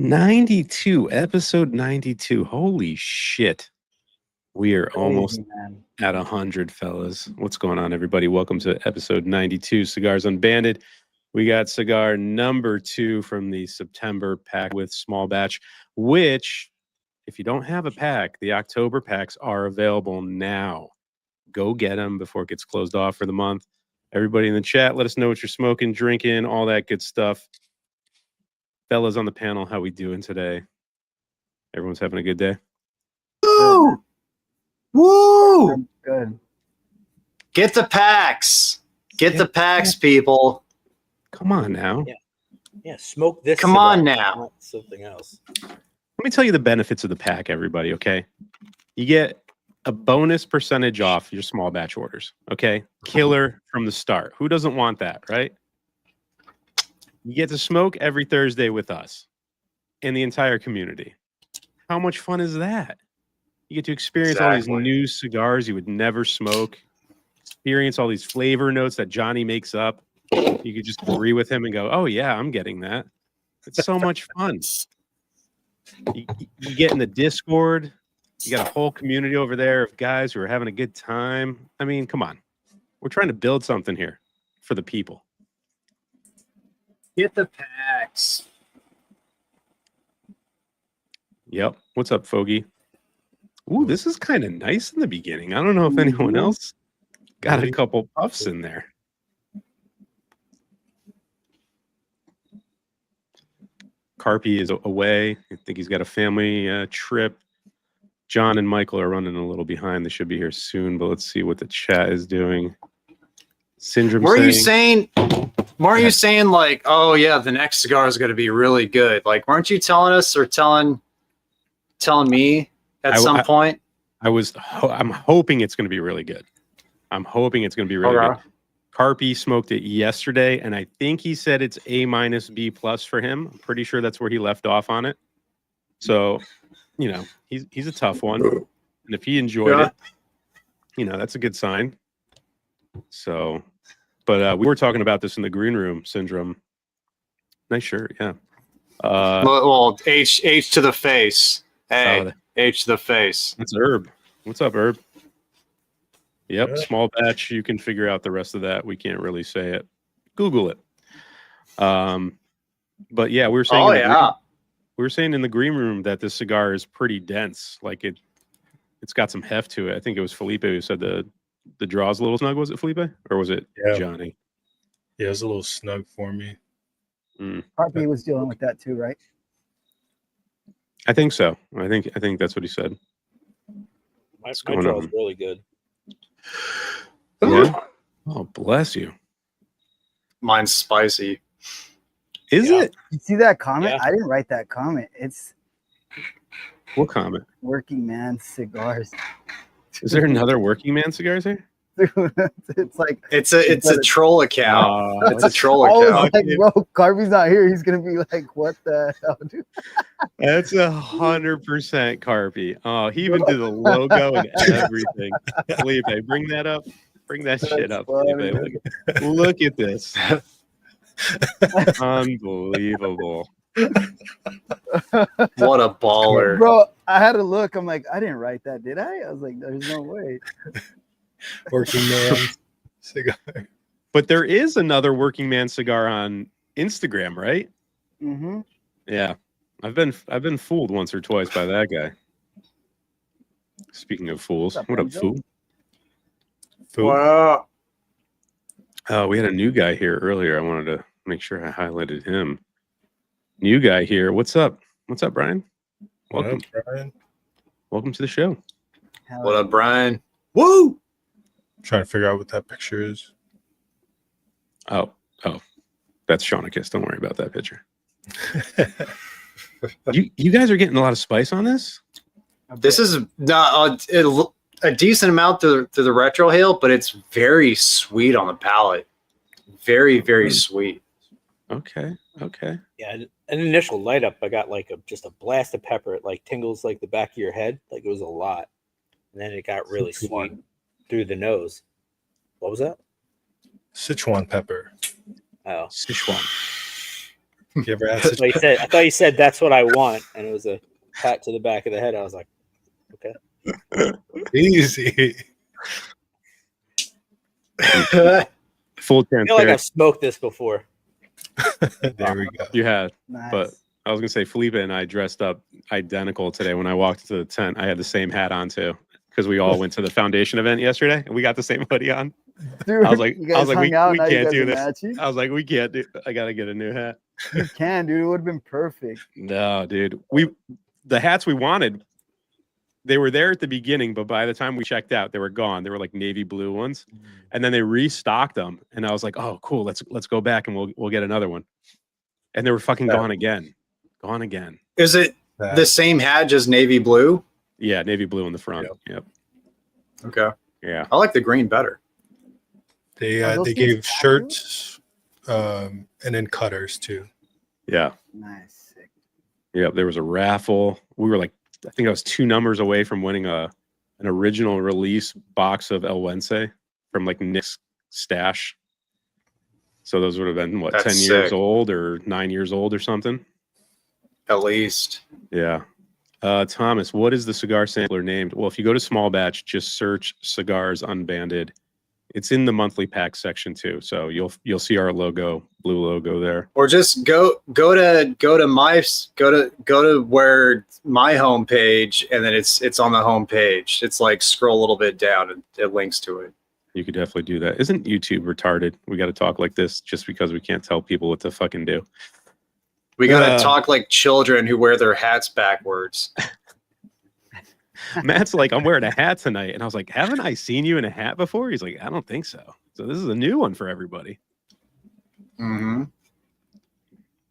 92, episode 92. Holy shit. We are almost at 100, fellas. What's going on, everybody? Welcome to episode 92, Cigars Unbanded. We got cigar number 2 from the September pack with Small Batch, which, if you don't have a pack, the October packs are available now. Go get them before it gets closed off for the month. Everybody in the chat, let us know what you're smoking, drinking, all that good stuff. Fellas on the panel, how we doing today? Everyone's having a good day? Woo! Woo! Good. Get the packs. Get the packs, people. Come on now. Yeah, smoke this. Come on now. Not something else. Let me tell you the benefits of the pack, everybody, okay? You get a bonus percentage off your small batch orders, okay? Killer from the start. Who doesn't want that, right? You get to smoke every Thursday with us and the entire community. How much fun is that? You get to experience all these new cigars you would never smoke, experience all these flavor notes that Johnny makes up. You could just agree with him and go, oh, yeah, I'm getting that. It's so much fun. You get in the Discord. You got a whole community over there of guys who are having a good time. I mean, come on. We're trying to build something here for the people. Get the packs. Yep. What's up, Fogey? Ooh, this is kind of nice in the beginning. I don't know if anyone else got a couple puffs in there. Carpy is away. I think he's got a family trip. John and Michael are running a little behind. They should be here soon, but let's see what the chat is doing. Syndrome. Weren't you saying like, oh yeah, the next cigar is going to be really good? Like, weren't you telling us or telling me at some point? I'm hoping it's going to be really good. I'm hoping it's going to be really good. Carpy smoked it yesterday, and I think he said it's A-B+ for him. I'm pretty sure that's where he left off on it. So, you know, he's a tough one. And if he enjoyed it, you know, that's a good sign. So, but we were talking about this in the green room, Syndrome. Nice shirt, yeah. Well, H to the face. Hey, H to the face. That's Herb. What's up, Herb? Yep, Small Batch. You can figure out the rest of that. We can't really say it. Google it. But yeah, we were saying. We were saying in the green room that this cigar is pretty dense. Like it's got some heft to it. I think it was Felipe who said the draw's a little snug. Was it Felipe or was it Johnny? Yeah, it was a little snug for me. Harvey was dealing with that too, right? I think so. I think that's what he said. My draw is really good. Yeah. Oh, bless you. Mine's spicy. Is it? You see that comment? Yeah. I didn't write that comment. It's What comment? Working Man Cigars. Is there another Working Man Cigars here? It's like it's a troll account. It's a troll I account. was like, bro, Carby's not here. He's gonna be like, what the hell, dude? That's 100% Carpy. Oh, he even did the logo and everything. Felipe, bring that up. Bring that shit up, Felipe. Look at this. Unbelievable. What a baller. Bro, I had to look. I'm like, I didn't write that, did I? I was like, there's no way. Working Man cigar. But there is another Working Man cigar on Instagram, right? Mm-hmm. Yeah. I've been fooled once or twice by that guy. Speaking of fools, what up, fool? Wow. We had a new guy here earlier. I wanted to make sure I highlighted him. New guy here. What's up? What's up, Brian? Welcome. What up, Brian? Welcome to the show. What up, Brian? Woo! Trying to figure out what that picture is. Oh, that's Shaunicus. Don't worry about that picture. You guys are getting a lot of spice on this? This is not a decent amount through the retro hail, but it's very sweet on the palate. Very, very sweet. Okay. Yeah, an initial light up, I got like just a blast of pepper. It like tingles like the back of your head, like it was a lot, and then it got really sweet through the nose. What was that? Sichuan pepper. Oh, Sichuan. You ever had I such thought you said that's what I want, and it was a pat to the back of the head. I was like, okay. easy? Full I feel like I've transparency. smoked this before. There we go. You had, Nice. but I was gonna say Felipe and I dressed up identical today. When I walked into the tent, I had the same hat on too, because we all went to the Foundation event yesterday, and we got the same hoodie on. Dude, I was like, you guys hung we out, now you can't guys do are this. matching? I was like, we can't do. I gotta get a new hat. You can, dude. It would have been perfect. No, dude. The hats we wanted, they were there at the beginning, but by the time we checked out, they were gone. They were like navy blue ones, and then they restocked them. And I was like, oh, cool. Let's go back and we'll get another one. And they were fucking gone again. Gone again. Is it the same hat, just navy blue? Yeah, navy blue in the front. Yep. Okay. Yeah. I like the green better. They those they things gave tattooed? shirts, and then cutters too. Yeah. Nice. Sick. Yeah. There was a raffle. We were like, I think I was 2 numbers away from winning an original release box of El Wense from like Nick's stash. So those would have been what, That's 10 years sick. old or 9 years old or something. At least. Yeah. Thomas, what is the cigar sampler named? Well, if you go to Small Batch, just search Cigars Unbanded. It's in the monthly pack section too, so you'll see our logo, blue logo there. Or just go to where my homepage, and then it's on the homepage. It's like scroll a little bit down and it links to it. You could definitely do that. Isn't YouTube retarded? We got to talk like this just because we can't tell people what to fucking do. We gotta talk like children who wear their hats backwards. Matt's like, I'm wearing a hat tonight. And I was like, haven't I seen you in a hat before? He's like, I don't think so. So this is a new one for everybody. Mm-hmm.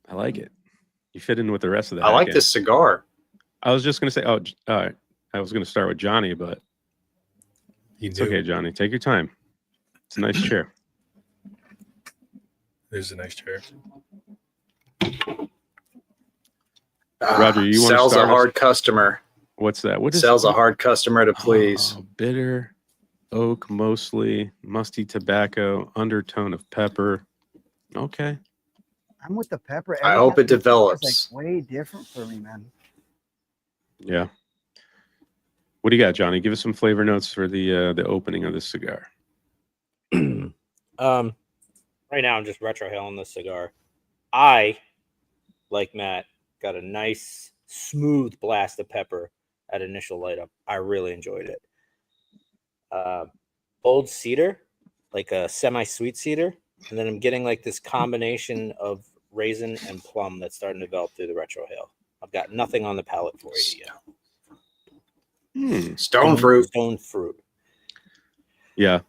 I like it. You fit in with the rest of the I hat like game. this cigar. I was just going to say, all right. I was going to start with Johnny, but it's okay, Johnny. Take your time. It's a nice chair. There's a nice chair. Roger, you want to Sells start a hard customer. What's that? What is Sells a hard customer to please. Oh, bitter oak, mostly musty tobacco, undertone of pepper. Okay. I'm with the pepper. I hope it Every develops. It's like way different for me, man. Yeah. What do you got, Johnny? Give us some flavor notes for the opening of this cigar. Right now I'm just retrohaling this cigar. I, like Matt, got a nice smooth blast of pepper at initial light up. I really enjoyed it. Bold cedar, like a semi-sweet cedar, and then I'm getting like this combination of raisin and plum that's starting to develop through the retrohale. I've got nothing on the palate for you yet. Stone fruit. Stone fruit. Yeah.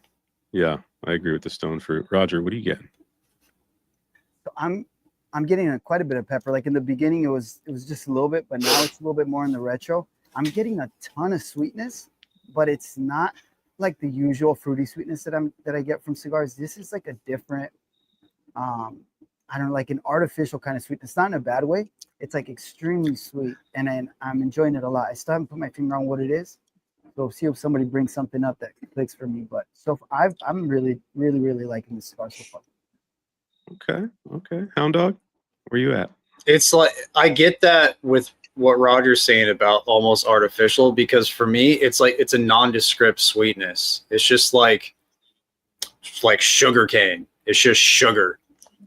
I agree with the stone fruit. Roger, what are you getting? So I'm getting quite a bit of pepper. Like in the beginning, it was just a little bit, but now it's a little bit more in the retro. I'm getting a ton of sweetness, but it's not like the usual fruity sweetness that I get from cigars. This is like a different, I don't know, like an artificial kind of sweetness. Not in a bad way. It's like extremely sweet, and I'm enjoying it a lot. I still haven't put my finger on what it is, so see if somebody brings something up that clicks for me. But so I'm really liking this cigar so far. Okay. Hound Dog, where you at? It's like I get that with what Roger's saying about almost artificial, because for me it's like it's a nondescript sweetness. It's just like sugar cane. It's just sugar.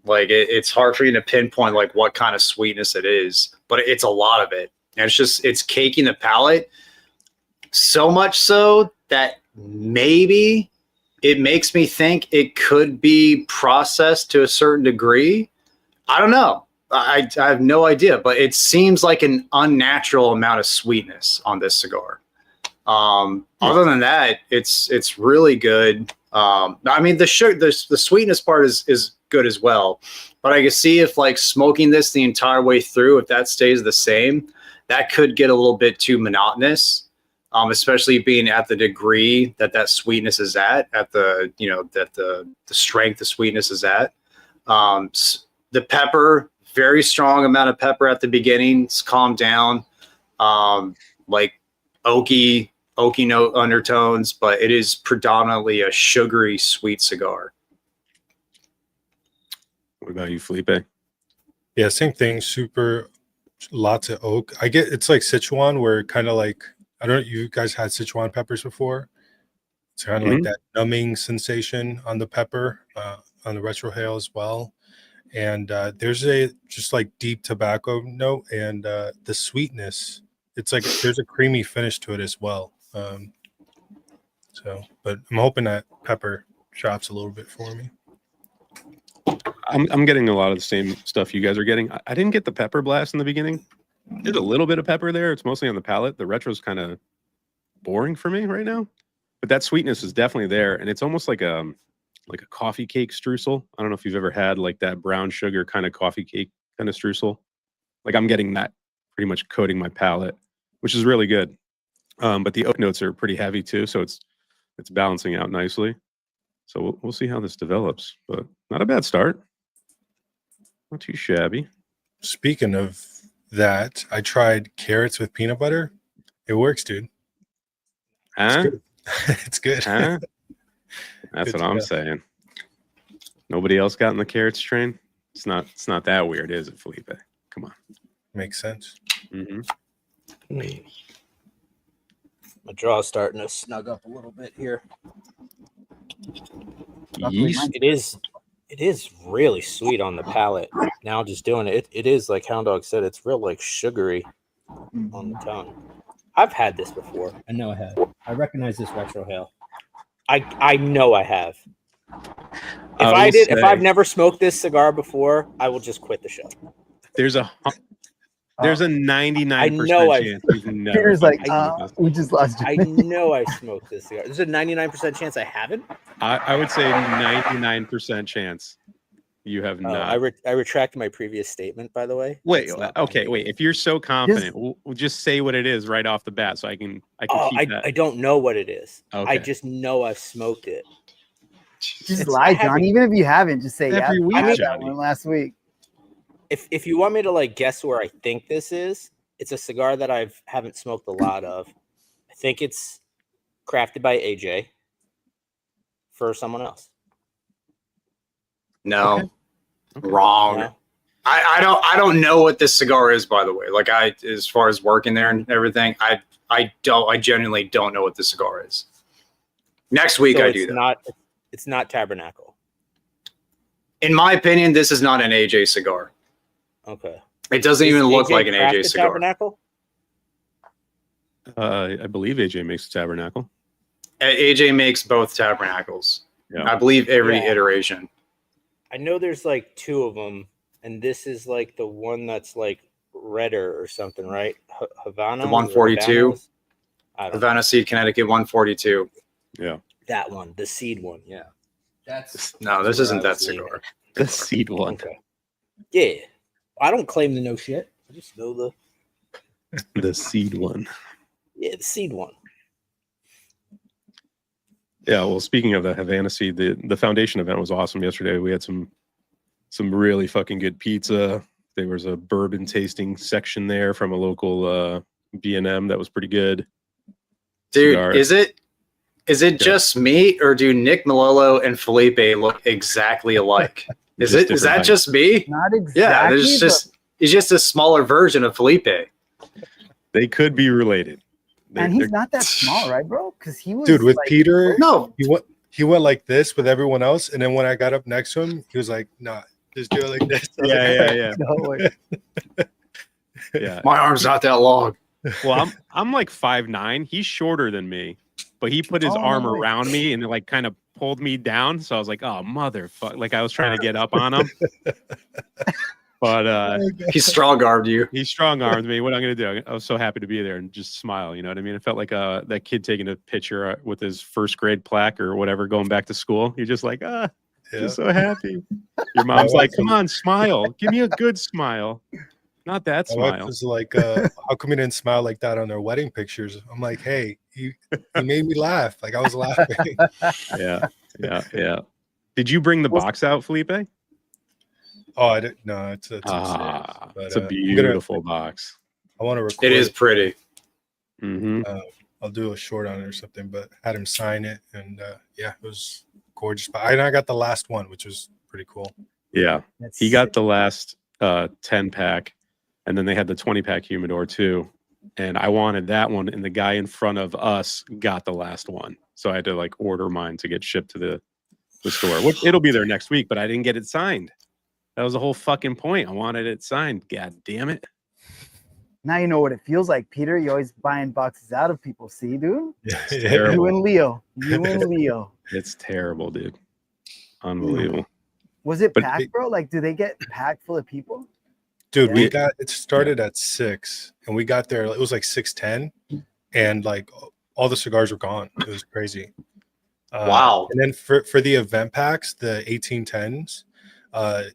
Like it's hard for you to pinpoint like what kind of sweetness it is, but it's a lot of it. And it's caking the palate so much so that maybe it makes me think it could be processed to a certain degree. I don't know. I have no idea, but it seems like an unnatural amount of sweetness on this cigar. Other than that, it's really good. I mean, the sweetness part is good as well, but I can see if like smoking this the entire way through, if that stays the same, that could get a little bit too monotonous. Especially being at the degree that sweetness is at the, that the strength the sweetness is at. The pepper, very strong amount of pepper at the beginning. It's calmed down, like oaky note undertones, but it is predominantly a sugary sweet cigar. What about you, Felipe? Yeah, same thing. Super, lots of oak. I get it's like Sichuan, where kind of like I don't. You guys had Sichuan peppers before? It's kind of like that numbing sensation on the pepper, on the retrohale as well. And there's a just like deep tobacco note, and the sweetness. It's like there's a creamy finish to it as well. So, but I'm hoping that pepper chops a little bit for me. I'm getting a lot of the same stuff you guys are getting. I didn't get the pepper blast in the beginning. There's a little bit of pepper there. It's mostly on the palate. The retro's kind of boring for me right now, but that sweetness is definitely there, and it's almost like a coffee cake streusel. I don't know if you've ever had like that brown sugar kind of coffee cake kind of streusel. Like I'm getting that pretty much coating my palate, which is really good. But the oak notes are pretty heavy too, so it's balancing out nicely. So we'll see how this develops, but not a bad start. Not too shabby. Speaking of that, I tried carrots with peanut butter. It works, dude. Huh? It's good. Huh? That's Good what I'm know. saying. Nobody else got in the carrots train? It's not that weird, is it, Felipe? Come on. Makes sense. Mm-hmm. My jaw's starting to snug up a little bit here. Yeast. It is really sweet on the palate. Now just doing it, it is like Hound Dog said, it's real like sugary on the tongue. I've had this before. I know I have. I recognize this retrohale. I know I have. If I've never smoked this cigar before, I will just quit the show. There's a 99% chance you've never. Peter's like, smoked this. we just lost I you. know I smoked this cigar. There's a 99% chance I haven't. I would say 99% chance you have not. I retract my previous statement, by the way. Wait. If you're so confident, we'll just say what it is right off the bat, so I can keep that. I don't know what it is. Okay. I just know I've smoked it. Just lie, John. Even if you haven't, just say Every week, I had that Johnny. one last week. If you want me to like guess where I think this is, it's a cigar that I haven't smoked a lot of. I think it's crafted by AJ for someone else. No, Okay. wrong. No? I don't know what this cigar is, by the way. Like as far as working there and everything, I genuinely don't know what this cigar is. Next week So I do that. It's not Tabernacle. In my opinion, this is not an AJ cigar. Okay. It doesn't Is even look AJ like an AJ crafted cigar. Tabernacle? I believe AJ makes a Tabernacle. AJ makes both tabernacles. Yeah. I believe every iteration. I know there's like two of them, and this is like the one that's like redder or something, right? Havana. The 142. I don't know. Havana Seed, Connecticut 142. Yeah. That one, the seed one. Yeah. No, this isn't that cigar. The seed one. Okay. Yeah. I don't claim to know shit. I just know The seed one. the seed one. Yeah, well, speaking of the Havana Seed, the Foundation event was awesome yesterday. We had some really fucking good pizza. There was a bourbon tasting section there from a local B&M that was pretty good. Dude, Cigar. is it just me, or do Nick Melillo and Felipe look exactly alike? Is Just that different just me? Not exactly. Yeah, he's just a smaller version of Felipe. They could be related. And he's not that small, right, bro? Because he was Dude, with like, Peter, No, he went like this with everyone else, and then when I got up next to him, he was like, "Nah, just do it like this." I was like, Yeah. no way. Yeah. my arm's not that long. Well, I'm like 5'9". He's shorter than me, but he put his arm Oh, wait. around me and like kind of pulled me down. So I was like, oh motherfucker! Like I was trying to get up on him, but He strong armed you. he strong armed me. What I'm gonna do? I was so happy to be there and just smile. You know what I mean? It felt like that kid taking a picture with his first grade plaque or whatever, going back to school. You're just like, Yeah. you're so happy. Your mom's like, come on, smile. Give me a good smile. Not that My wife smile. was like, "How come you didn't smile like that on their wedding pictures?" I'm like, "Hey, you made me laugh. Like I was laughing." Yeah. Did you bring the box out, Felipe? Oh, I didn't. No, it's upstairs. Ah, But, it's a I'm beautiful box. I want to record. It is pretty. Mm-hmm. I'll do a short on it or something. But had him sign it, and yeah, it was gorgeous. But I got the last one, which was pretty cool. Yeah, That's he got sick. the last. 10-pack, and then they had the 20-pack humidor too. And I wanted that one, and the guy in front of us got the last one, so I had to like order mine to get shipped to the store. Which it'll be there next week, but I didn't get it signed. That was the whole fucking point. I wanted it signed. God damn it! Now you know what it feels like, Peter. You always buying boxes out of people. See, dude? Terrible. You and Leo. You and Leo. It's terrible, dude. Unbelievable. Was it But packed, bro? Like, do they get packed full of people? Dude, Yeah. it started at 6 and we got there. It was like 6:10 and like all the cigars were gone. It was crazy. Wow. And then for the event packs, the 1810s,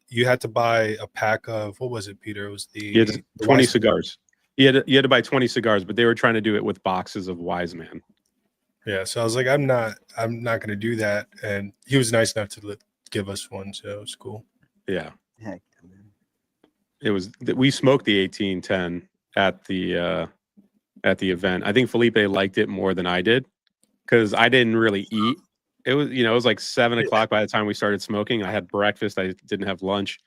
you had to buy a pack of, what was it, Peter? It was You had the 20 Wise- cigars. You had to buy 20 cigars, but they were trying to do it with boxes of Wise Man. Yeah, so I was like, I'm not going to do that. And he was nice enough to give us one, so it was cool. Yeah. Heck, man. It was we smoked the 1810 at the event. I think Felipe liked it more than I did because I didn't really eat. It was like 7 o'clock by the time we started smoking. I had breakfast. I didn't have lunch,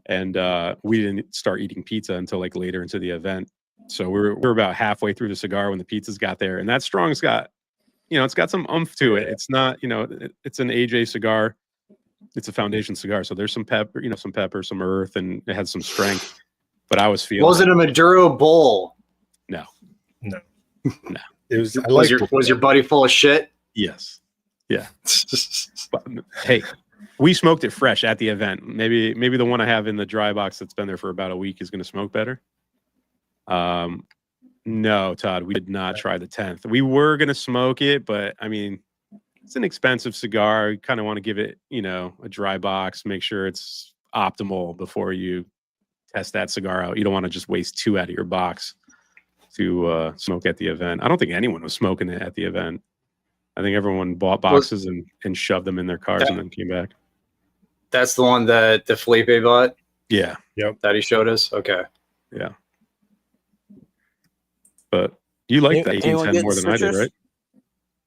and we didn't start eating pizza until like later into the event. So we're about halfway through the cigar when the pizzas got there, and that strong's got, it's got some oomph to it. It's not, it's an AJ cigar. It's a Foundation cigar, so there's some pepper, some pepper, some earth, and it has some strength. But I was feeling. Was it a Maduro bowl? No. It was. Was your buddy full of shit? Yes. Yeah. But, hey, we smoked it fresh at the event. Maybe the one I have in the dry box that's been there for about a week is going to smoke better. No, Todd, we did not try the 10th. We were going to smoke it, but I mean, it's an expensive cigar. You kind of want to give it, a dry box, make sure it's optimal before you test that cigar out. You don't want to just waste 2 out of your box to smoke at the event. I don't think anyone was smoking it at the event. I think everyone bought boxes and shoved them in their cars and then came back. That's the one that the Felipe bought? Yeah. Yep. That he showed us? Okay. Yeah. But you like the Anyone 1810 more than I did, citrus? right?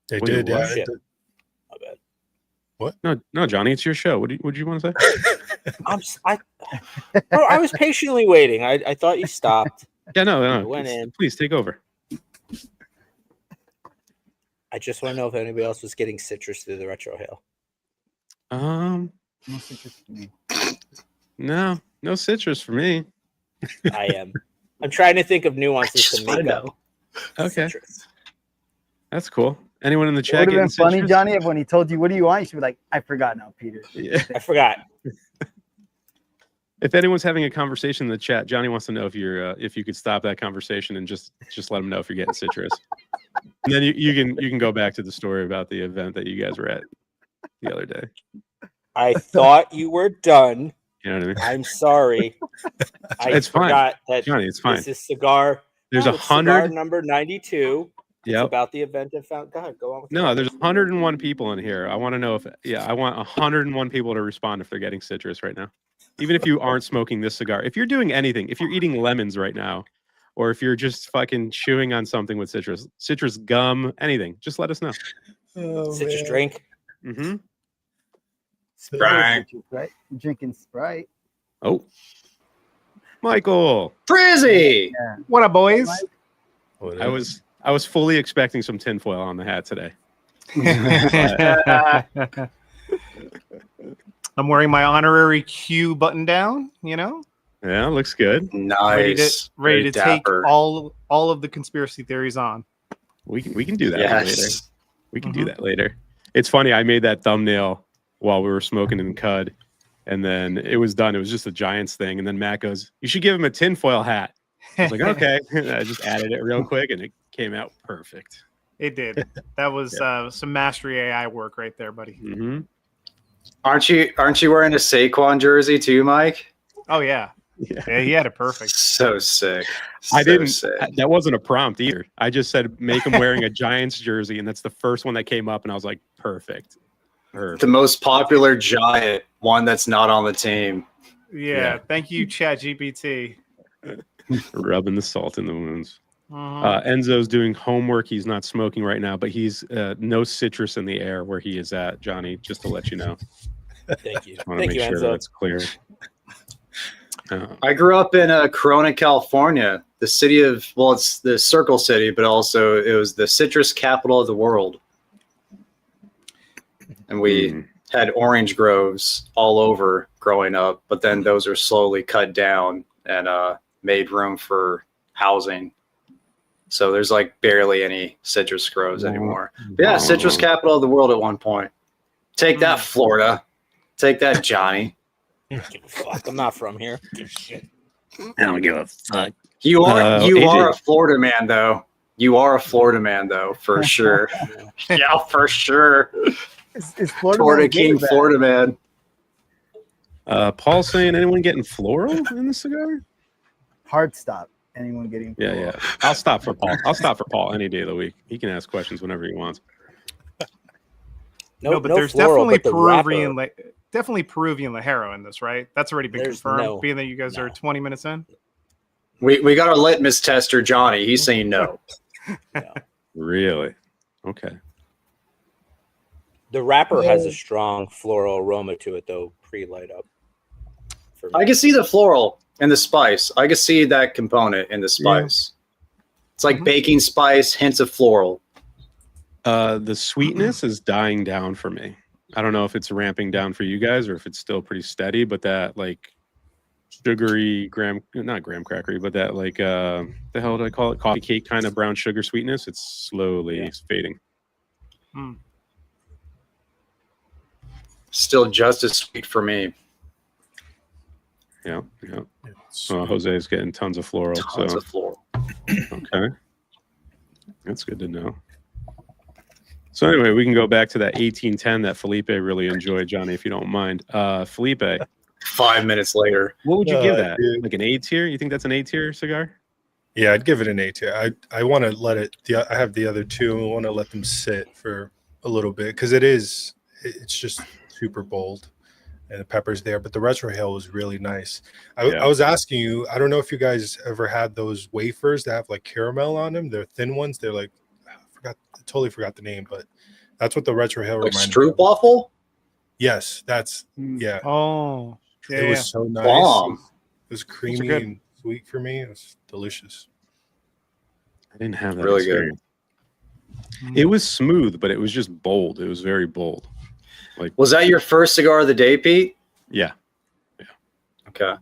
They When you did, yeah. watch it. My bad. No, Johnny, it's your show. What do you want to say? Bro, I was patiently waiting. I thought you stopped. Yeah, no. Went in. Please take over. I just want to know if anybody else was getting citrus through the retro hail. No citrus for me. I am. I'm trying to think of nuances to make up. Okay, citrus. that's cool. Anyone in the It chat would have getting been funny, citrus? Johnny, if when he told you, what do you want? You should be like, I forgot now, Peter. Yeah. I forgot. If anyone's having a conversation in the chat, Johnny wants to know if you could stop that conversation and just let him know if you're getting citrus. And then you can go back to the story about the event that you guys were at the other day. I thought you were done. You know what I mean? I'm sorry. It's fine. Forgot that Johnny, it's fine. this is cigar. There's it's cigar 100. number 92. It's Yep. about the event that found. Go ahead, go on. With No, your there's question. 101 people in here. I want to know I want 101 people to respond if they're getting citrus right now. Even if you aren't smoking this cigar, if you're doing anything, if you're eating lemons right now, or if you're just fucking chewing on something with citrus gum, anything, just let us know. Oh, citrus man. drink. Mm-hmm. Sprite. Right? I'm drinking Sprite. Oh, Michael, Frizzy! Yeah. What up, boys? I was fully expecting some tinfoil on the hat today. I'm wearing my honorary Q button down, Yeah, looks good. Nice. ready Very to take dapper. all of the conspiracy theories on. We can do that later. Yes. We can do that later. It's funny. I made that thumbnail while we were smoking in Cud, and then it was done. It was just a Giants thing. And then Matt goes, "You should give him a tinfoil hat." I was like, "Okay." And I just added it real quick, and it came out perfect. It did. That was some mastery AI work right there, buddy. Mm-hmm. Aren't you wearing a Saquon jersey too, Mike? Oh yeah, Yeah. he had it perfect. So sick. I So didn't. sick. That wasn't a prompt either. I just said make him wearing a Giants jersey, and that's the first one that came up, and I was like, perfect. The most popular Giant, one that's not on the team. Yeah, thank you, ChatGPT. Rubbing the salt in the wounds. Mhm. Enzo's doing homework. He's not smoking right now, but he's no citrus in the air where he is at, Johnny, just to let you know. Thank you. I want to Thank make you, sure Enzo. that's clear. I grew up in Corona, California, the city of, well, it's the Circle City, but also it was the citrus capital of the world. And we had orange groves all over growing up, but then those are slowly cut down and made room for housing. So there's like barely any citrus groves anymore. But yeah, citrus capital of the world at one point. Take that, Florida. Take that, Johnny. Give a fuck. I'm not from here. Give a shit. I don't give a fuck. You are Adrian. a Florida man, though. You are a Florida man, though, for sure. Yeah, for sure. Is Florida Florida man King, good or bad? Florida man. Paul saying anyone getting floral in the cigar? Hard stop. Anyone getting Yeah, floral. yeah. I'll stop for Paul. I'll stop for Paul any day of the week. He can ask questions whenever he wants. No, but there's floral, definitely but the Peruvian, wrapper- definitely Peruvian Lajero in this, right? That's already been There's confirmed, no- being that you guys are no. 20 minutes in. We got our litmus tester, Johnny. He's saying no. No. Really? Okay. The wrapper has a strong floral aroma to it, though, pre-light up. For me. I can see the floral and the spice. I can see that component in the spice. It's like baking spice, hints of floral. The sweetness is dying down for me. I don't know if it's ramping down for you guys or if it's still pretty steady, but that like sugary not graham crackery, but that like the hell did I call it? Coffee cake kind of brown sugar sweetness. It's slowly fading. Still just as sweet for me. Yeah, yeah. Jose's getting tons of floral. Tons of floral. Okay. That's good to know. So anyway, we can go back to that 1810 that Felipe really enjoyed, Johnny, if you don't mind. Felipe, 5 minutes later. what would you give that? Dude. Like an A tier? You think that's an A tier cigar? Yeah, I'd give it an A tier. I want to let it. I have the other two. I want to let them sit for a little bit because it's just super bold, and the pepper's there. But the retrohale was really nice. I was asking you. I don't know if you guys ever had those wafers that have like caramel on them. They're thin ones. They're like totally forgot the name, but that's what the retrohale Like reminded me of. stroopwafel? Yes, that's yeah. Oh, yeah. It was so nice. Bomb. It was creamy good. and sweet for me. It was delicious. I didn't have that Really good. experience. It was smooth, but it was just bold. It was very bold. Like, Was that your first cigar of the day, Pete? yeah. Okay.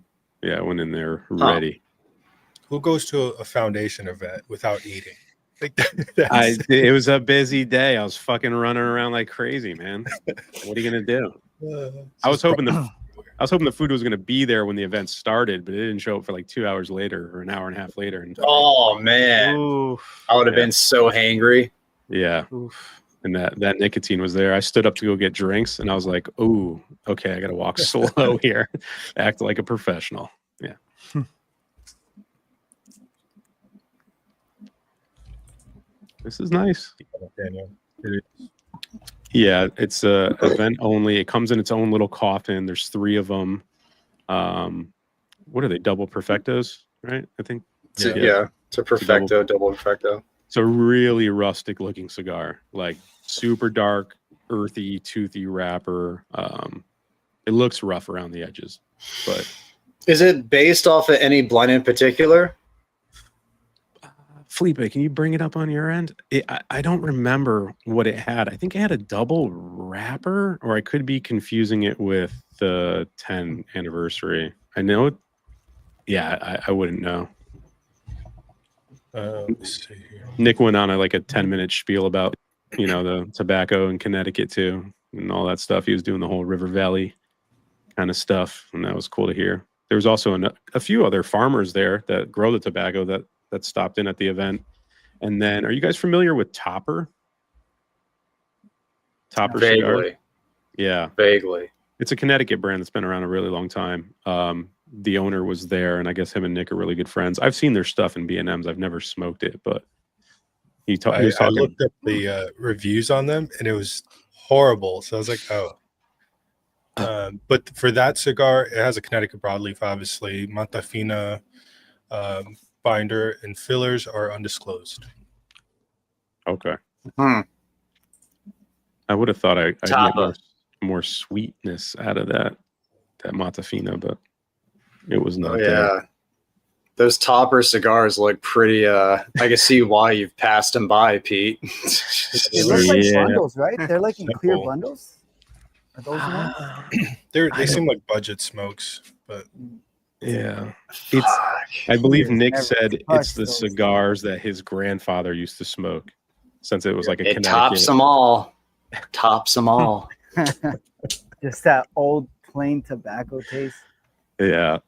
Yeah, I went in there ready. Who goes to a foundation event without eating? Like It was a busy day. I was fucking running around like crazy, man. What are you gonna do? I was hoping the food was gonna be there when the event started, but it didn't show up for like 2 hours later or an hour and a half later. And Oh man, Oof. I would have been so hangry. yeah, Oof. and that nicotine was there. I stood up to go get drinks, and I was like, "Ooh, okay, I gotta walk slow here, act like a professional." Yeah. This is nice. Daniel. Yeah, it's a event only. It comes in its own little coffin. There's 3 of them. What are they? Double perfectos, right? I think. Yeah, it's a perfecto, double perfecto. It's a really rustic looking cigar, like super dark, earthy, toothy wrapper. It looks rough around the edges, but Is it based off of any blend in particular? Felipe, can you bring it up on your end? I don't remember what it had. I think it had a double wrapper, or I could be confusing it with the 10 anniversary. I know it. Yeah, I wouldn't know. Let's see here. Nick went on a 10-minute spiel about, the tobacco in Connecticut too, and all that stuff. He was doing the whole River Valley kind of stuff, and that was cool to hear. There was also a few other farmers there that grow the tobacco that stopped in at the event. And then, are you guys familiar with Topper? Topper Cigar? Vaguely. Yeah. Vaguely. It's a Connecticut brand that's been around a really long time. The owner was there, and I guess him and Nick are really good friends. I've seen their stuff in B&Ms. I've never smoked it, but he was I talking. looked up the reviews on them, and it was horrible. So I was like, oh. But for that cigar, it has a Connecticut broadleaf, obviously. Montafina binder and fillers are undisclosed. Okay. Hmm. I would have thought I'd get Tapa. more sweetness out of that Montafina, but It was not Oh there. yeah. Those topper cigars look pretty. I can see why you've passed them by, Pete. They look like Yeah. bundles, right? They're like in clear Simple. bundles. Are those the ones? They seem like budget smokes, but Yeah. It's. Fuck. I believe Peter's Nick never said it's touched the those. cigars that his grandfather used to smoke, since it was like a It Connecticut. tops them all. Tops them all. Just that old plain tobacco taste. Yeah.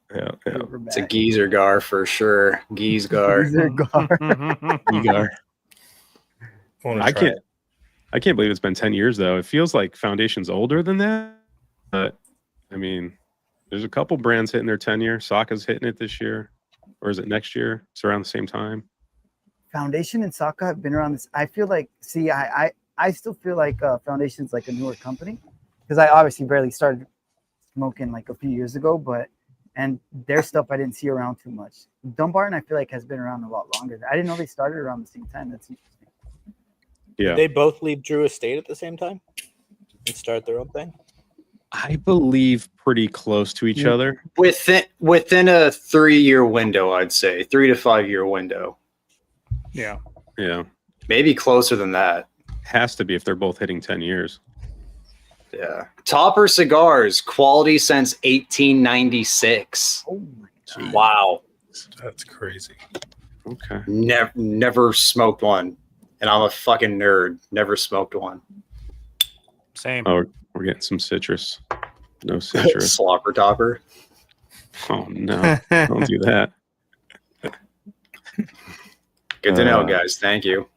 Super It's a bad. geezer gar for sure. Geese gar. Cigar. Cigar. I want I to try can't. I can't believe it's been 10 years though. It feels like Foundation's older than that. But I mean, there's a couple brands hitting their 10-year. Saka's hitting it this year, or is it next year? It's around the same time. Foundation and Saka have been around this. I feel like, see, I still feel like Foundation's like a newer company because I obviously barely started smoking like a few years ago, and their stuff I didn't see around too much. Dumbarton I feel like has been around a lot longer. I didn't know they started around the same time. That's interesting. Yeah. Did they both leave Drew Estate at the same time and start their own thing? I believe pretty close to each Mm. other. Within a 3-year window, I'd say 3 to 5 year window. Yeah. Yeah. Maybe closer than that. Has to be if they're both hitting 10 years. Yeah. Topper Cigars, quality since 1896. Oh my god. Wow. That's crazy. Okay. Never smoked one. And I'm a fucking nerd. Never smoked one. Same. Oh, we're getting some citrus. No citrus. Slopper topper. Oh no. Don't do that. Good to know, guys. Thank you.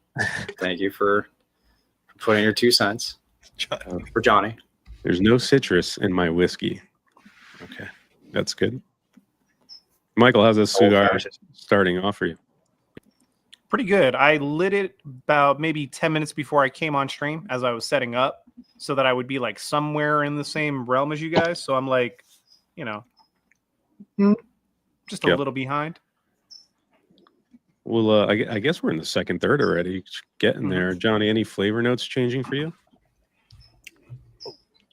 Thank you for putting your 2 cents for Johnny. There's no citrus in my whiskey. Okay. That's good. Michael, how's this cigar Old-fashioned. starting off for you? Pretty good. I lit it about maybe 10 minutes before I came on stream as I was setting up so that I would be like somewhere in the same realm as you guys. So I'm like, just a Yep. little behind. Well, I guess we're in the second, third already. Getting there. Johnny, any flavor notes changing for you?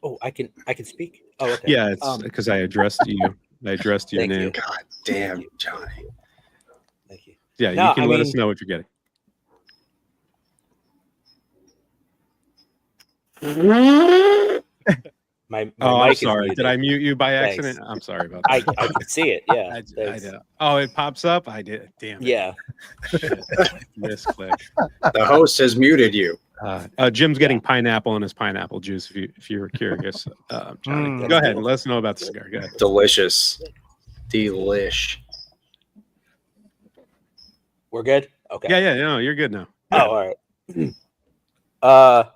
Oh, I can speak. Oh, okay. Yeah, it's because I addressed you. I addressed your Thank name. you. God damn, Johnny. Thank you. Yeah, No, you can I let us mean- know what you're getting. My Oh, I'm mic is sorry. muted. Did I mute you by Thanks. accident? I'm sorry about I that. can see it. Yeah. I Thanks. did. Oh, it pops up. I did. Damn it. Yeah. Misclick. The host has muted you. Jim's getting pineapple in his pineapple juice. If you were curious, Johnny, Mm. go ahead and let us know about the cigar. Go ahead. Delicious. Delish. We're good? Okay. Yeah. No, you're good now. Oh, all right.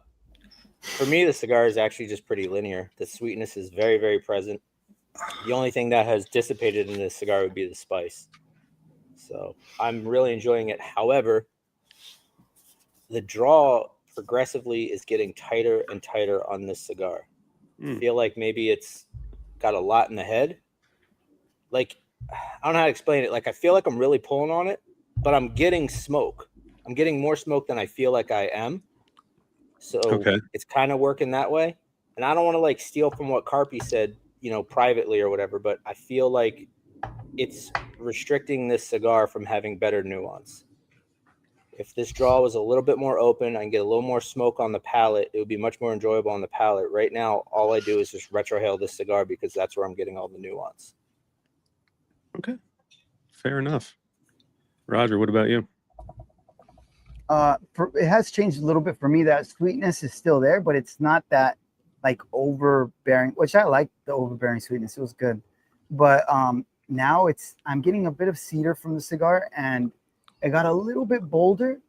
For me, the cigar is actually just pretty linear. The sweetness is very, very present. The only thing that has dissipated in this cigar would be the spice. So I'm really enjoying it. However, the draw progressively is getting tighter and tighter on this cigar. I feel like maybe it's got a lot in the head. Like, I don't know how to explain it. Like, I feel like I'm really pulling on it, but I'm getting smoke. I'm getting more smoke than I feel like I am. So Okay. it's kind of working that way. And I don't want to like steal from what Carpy said, privately or whatever, but I feel like it's restricting this cigar from having better nuance. If this draw was a little bit more open, I can get a little more smoke on the palate. It would be much more enjoyable on the palate. Right now, all I do is just retrohale this cigar because that's where I'm getting all the nuance. Okay. Fair enough. Roger, what about you? It has changed a little bit for me. That sweetness is still there, but it's not that like overbearing, which I like the overbearing sweetness. It was good. But now I'm getting a bit of cedar from the cigar and it got a little bit bolder.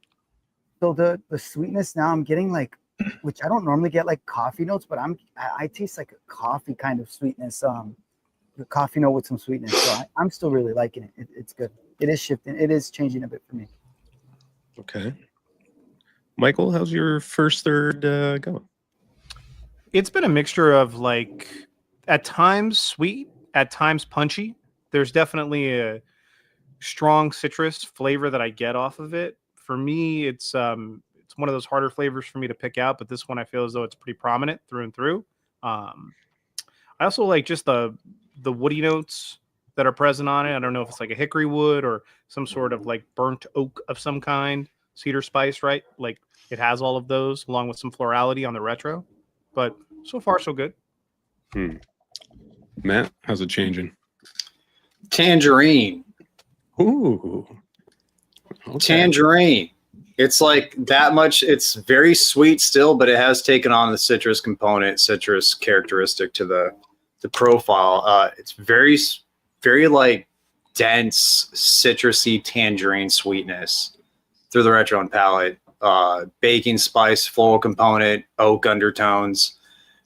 So the sweetness now I'm getting like, which I don't normally get like coffee notes, but I taste like a coffee kind of sweetness. The coffee note with some sweetness. So I'm still really liking it. It's good. It is shifting. It is changing a bit for me. Okay. Michael, how's your first third going? It's been a mixture of like at times sweet, at times punchy. There's definitely a strong citrus flavor that I get off of it. For me, it's one of those harder flavors for me to pick out, but this one I feel as though it's pretty prominent through and through. I also like just the woody notes that are present on it. I don't know if it's like a hickory wood or some sort of like burnt oak of some kind, cedar spice, right? Like it has all of those along with some florality on the retro. But so far, so good. Matt, how's it changing? Tangerine. Ooh. Okay. Tangerine. It's like that much. It's very sweet still, but it has taken on the citrus component, citrus characteristic to the profile. It's very, very like dense, citrusy tangerine sweetness through the retro and palate. Baking spice, floral component, oak undertones.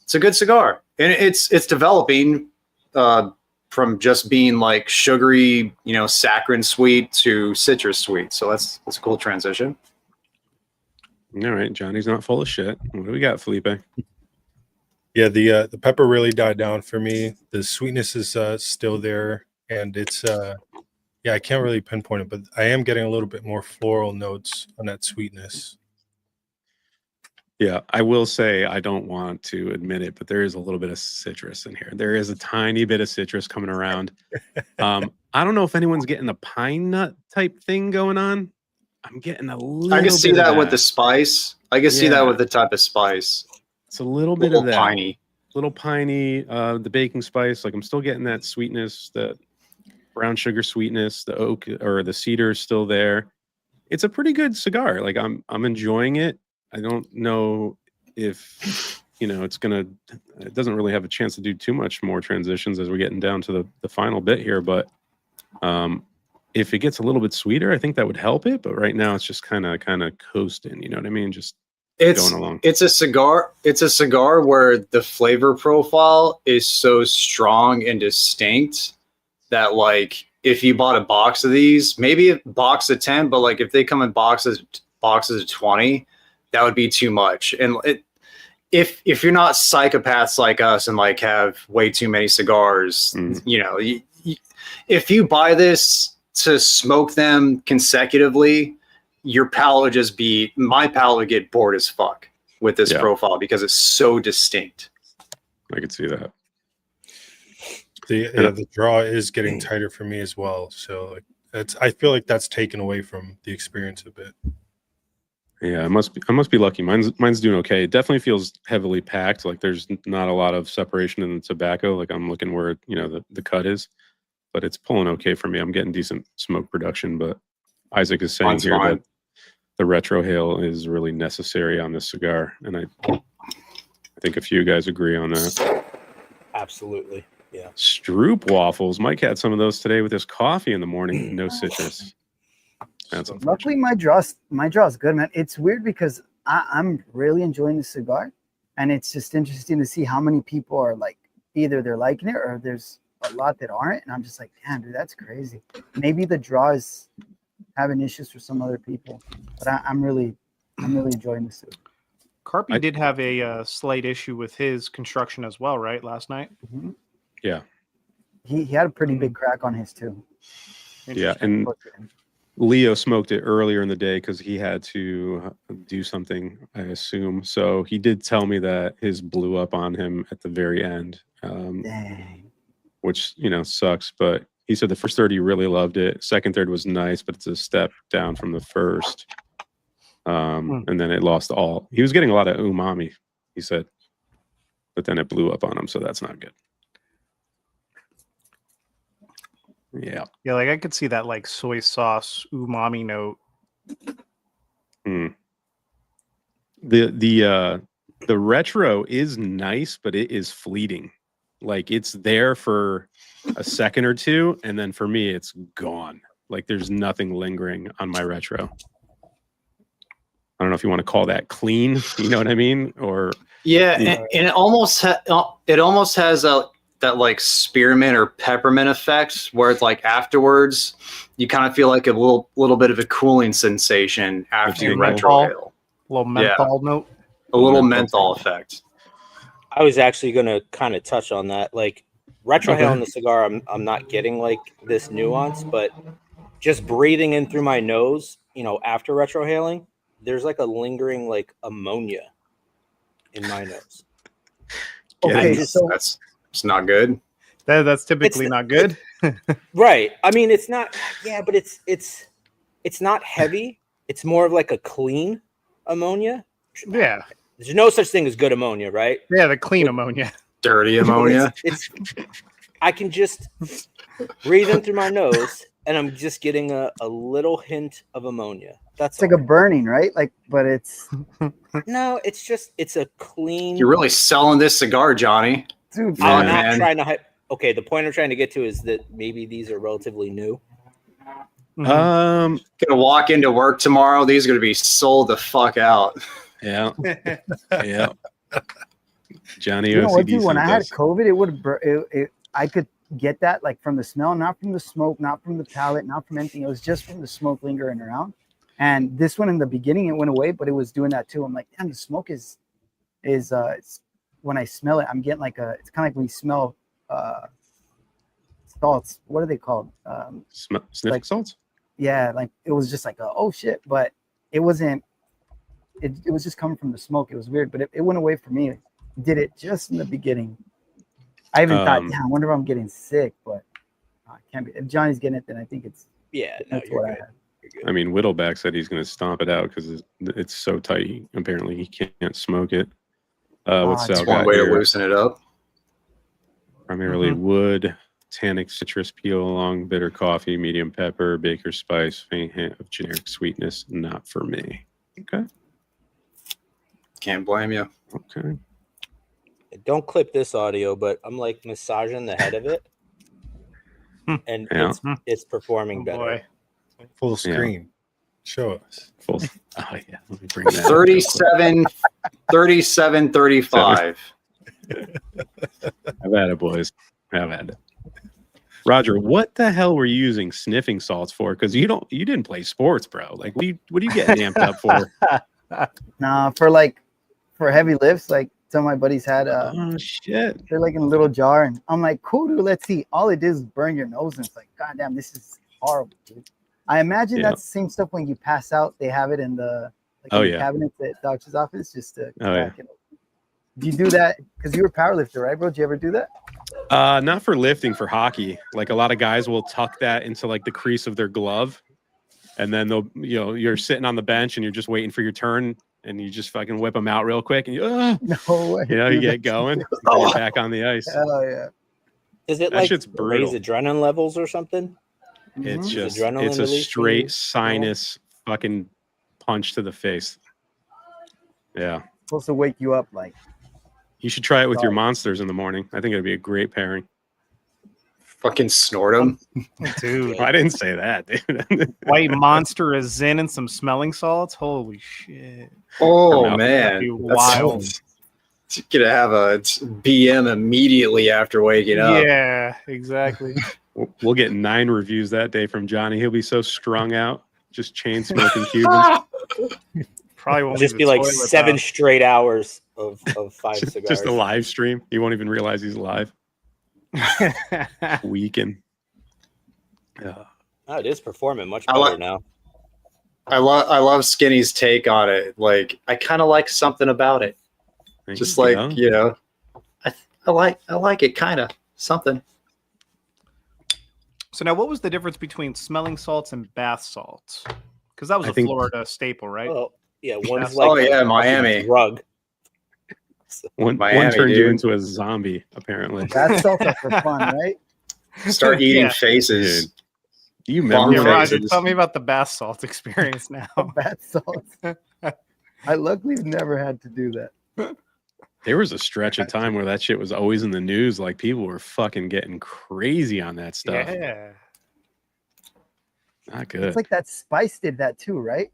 It's a good cigar, and it's developing from just being like sugary, saccharine sweet to citrus sweet. So that's a cool transition. All right, Johnny's not full of shit. What do we got, Felipe? Yeah, the pepper really died down for me. The sweetness is still there, and it's I can't really pinpoint it, but I am getting a little bit more floral notes on that sweetness. Yeah, I will say I don't want to admit it, but there is a little bit of citrus in here. There is a tiny bit of citrus coming around. I don't know if anyone's getting the pine nut type thing going on. I'm getting a little. I can see that with the spice. I can see that with the type of spice. It's a little bit of that. Piney. Little piney. The baking spice. Like I'm still getting that sweetness, that brown sugar sweetness. The oak or the cedar is still there. It's a pretty good cigar. Like I'm enjoying it. I don't know if it doesn't really have a chance to do too much more transitions as we're getting down to the final bit here, but if it gets a little bit sweeter, I think that would help it. But right now it's just kind of coasting, you know what I mean? Just going along. It's a cigar where the flavor profile is so strong and distinct that like if you bought a box of these, maybe a box of 10, but like if they come in boxes of 20, that would be too much. And if you're not psychopaths like us and like have way too many cigars, if you buy this to smoke them consecutively, my palate would get bored as fuck with this profile because it's so distinct. I could see that. The draw is getting tighter for me as well. So I feel like that's taken away from the experience a bit. Yeah, I must be lucky. Mine's doing okay. It definitely feels heavily packed. Like there's not a lot of separation in the tobacco. Like I'm looking where the cut is, but it's pulling okay for me. I'm getting decent smoke production. But Isaac is saying here that the retrohale is really necessary on this cigar, and I think a few guys agree on that. Absolutely, yeah. Stroop waffles. Mike had some of those today with his coffee in the morning. No citrus. That's luckily my draw is good, man. It's weird because I'm really enjoying the cigar, and it's just interesting to see how many people are like either they're liking it or there's a lot that aren't, and I'm just like, damn, dude, that's crazy. Maybe the draw is having issues for some other people, but I'm really enjoying this. Carpy did have a slight issue with his construction as well, right? Last night. Mm-hmm. Yeah, he had a pretty big crack on his too. Yeah, and Leo smoked it earlier in the day because he had to do something, I assume. So he did tell me that his blew up on him at the very end, which sucks. But he said the first third he really loved it. Second third was nice, but it's a step down from the first. And then it lost all. He was getting a lot of umami, he said, but then it blew up on him. So that's not good. Yeah. Yeah, like I could see that like soy sauce umami note. The retro is nice, but it is fleeting. Like it's there for a second or two, and then for me it's gone. Like there's nothing lingering on my retro. I don't know if you want to call that clean, you know what I mean? Or and it almost has that like spearmint or peppermint effect where it's like afterwards you kind of feel like a little bit of a cooling sensation after you retrohale. A little menthol note. A little menthol effect. I was actually going to kind of touch on that. Like retrohale in the cigar, I'm not getting like this nuance, but just breathing in through my nose, after retrohaling, there's like a lingering like ammonia in my nose. Okay, it's not good. That's typically not good. Right. I mean, it's not. Yeah, but it's not heavy. It's more of like a clean ammonia. Yeah. There's no such thing as good ammonia, right? Yeah, the clean ammonia. Dirty ammonia. It's I can just breathe in through my nose, and I'm just getting a little hint of ammonia. That's It's like a burning, right? Like, but it's no. It's a clean. You're really selling this cigar, Johnny. dude. I'm Yeah, not man. trying to. Okay, the point I'm trying to get to is that maybe these are relatively new. Gonna walk into work tomorrow. These are gonna be sold the fuck out. Yeah. Yeah. Johnny You know what, OCD dude? When I had does. COVID, it would I could get that like from the smell, not from the smoke, not from the palate, not from anything. It was just from the smoke lingering around. And this one in the beginning, it went away, but it was doing that too. I'm like, damn, the smoke is it's, when I smell it, I'm getting like it's kind of like when you smell salts. What are they called? Sniffing like- salts? Yeah, like it was just like oh shit, but it wasn't. It was just coming from the smoke. It was weird, but it went away for me. It did it just in the beginning. I even thought, yeah, I wonder if I'm getting sick, but it can't be. If Johnny's getting it, then I think it's Yeah, no, that's you're what I good. had. You're good. I mean, Whittleback said he's going to stomp it out because it's so tight. Apparently, he can't smoke it. What's that's Sal One got way to here? loosen it up. Primarily wood, tannic citrus peel, long bitter coffee, medium pepper, baker's spice, faint hint of generic sweetness. Not for me. Okay. Can't blame you. Okay. Don't clip this audio, but I'm like massaging the head of it, and Yeah. it's performing Oh, better. boy. Full screen. Show us. Full. Oh yeah. Let me bring that. up real quick. 37, 35. Have at it, boys. Have at it. Roger, what the hell were you using sniffing salts for? Because you didn't play sports, bro. Like, what are you getting amped up for? Nah, for heavy lifts, like some of my buddies had Oh shit. they're like in a little jar, and I'm like, cool, dude, let's see. All it did is burn your nose, and it's like, god damn, this is horrible, dude. I imagine Yeah. that's the same stuff when you pass out. They have it in the Oh, in the yeah. cabinets at doctor's office just to Oh, yeah. crack it open. Do you do that? Because you were a powerlifter, right, bro? Did you ever do that? Not for lifting, for hockey. Like a lot of guys will tuck that into like the crease of their glove, and then you're sitting on the bench and you're just waiting for your turn, and you just fucking whip them out real quick, and No way. you get going, and you're back on the ice. Oh yeah. Is it That like shit's brutal. raise adrenaline levels or something? It's Mhm. just adrenaline it's a release when you straight sinus fucking punch to the face. Yeah. Supposed to wake you up like You should try it with your Sorry. monsters in the morning. I think it'd be a great pairing. Fucking snort them. Dude. I didn't say that, dude. White monster, a zen, and some smelling salts. Holy shit. Oh That'd man, be That's- wild. You're gonna have a BM immediately after waking up. Yeah, exactly. We'll get 9 reviews that day from Johnny. He'll be so strung out, just chain smoking Cubans. Probably won't Just leave be the like toilet 7 out. straight hours of 5 cigars. Just a live stream. He won't even realize he's live. Weekend. Yeah. Oh, it is performing much I better like- now. I love Skinny's take on it. Like, I kind of like something about it. There Just you like, go. you know, I like it kind of something. So now, what was the difference between smelling salts and bath salts? Because that was I a think- Florida staple, right? Well, yeah, That's- one's like Oh, yeah, a Miami. drug. One Miami, turned you dude. into a zombie, apparently. that's also for fun, right? Start eating Yeah. faces. Dude. Do you remember Yeah, Farm when Roger, faces. tell me about the bath salt experience now. Bad salts. I luckily never had to do that. there was a stretch of time where that shit was always in the news? Like people were fucking getting crazy on that stuff. Yeah. Not good. It's like that Spice did that too, right?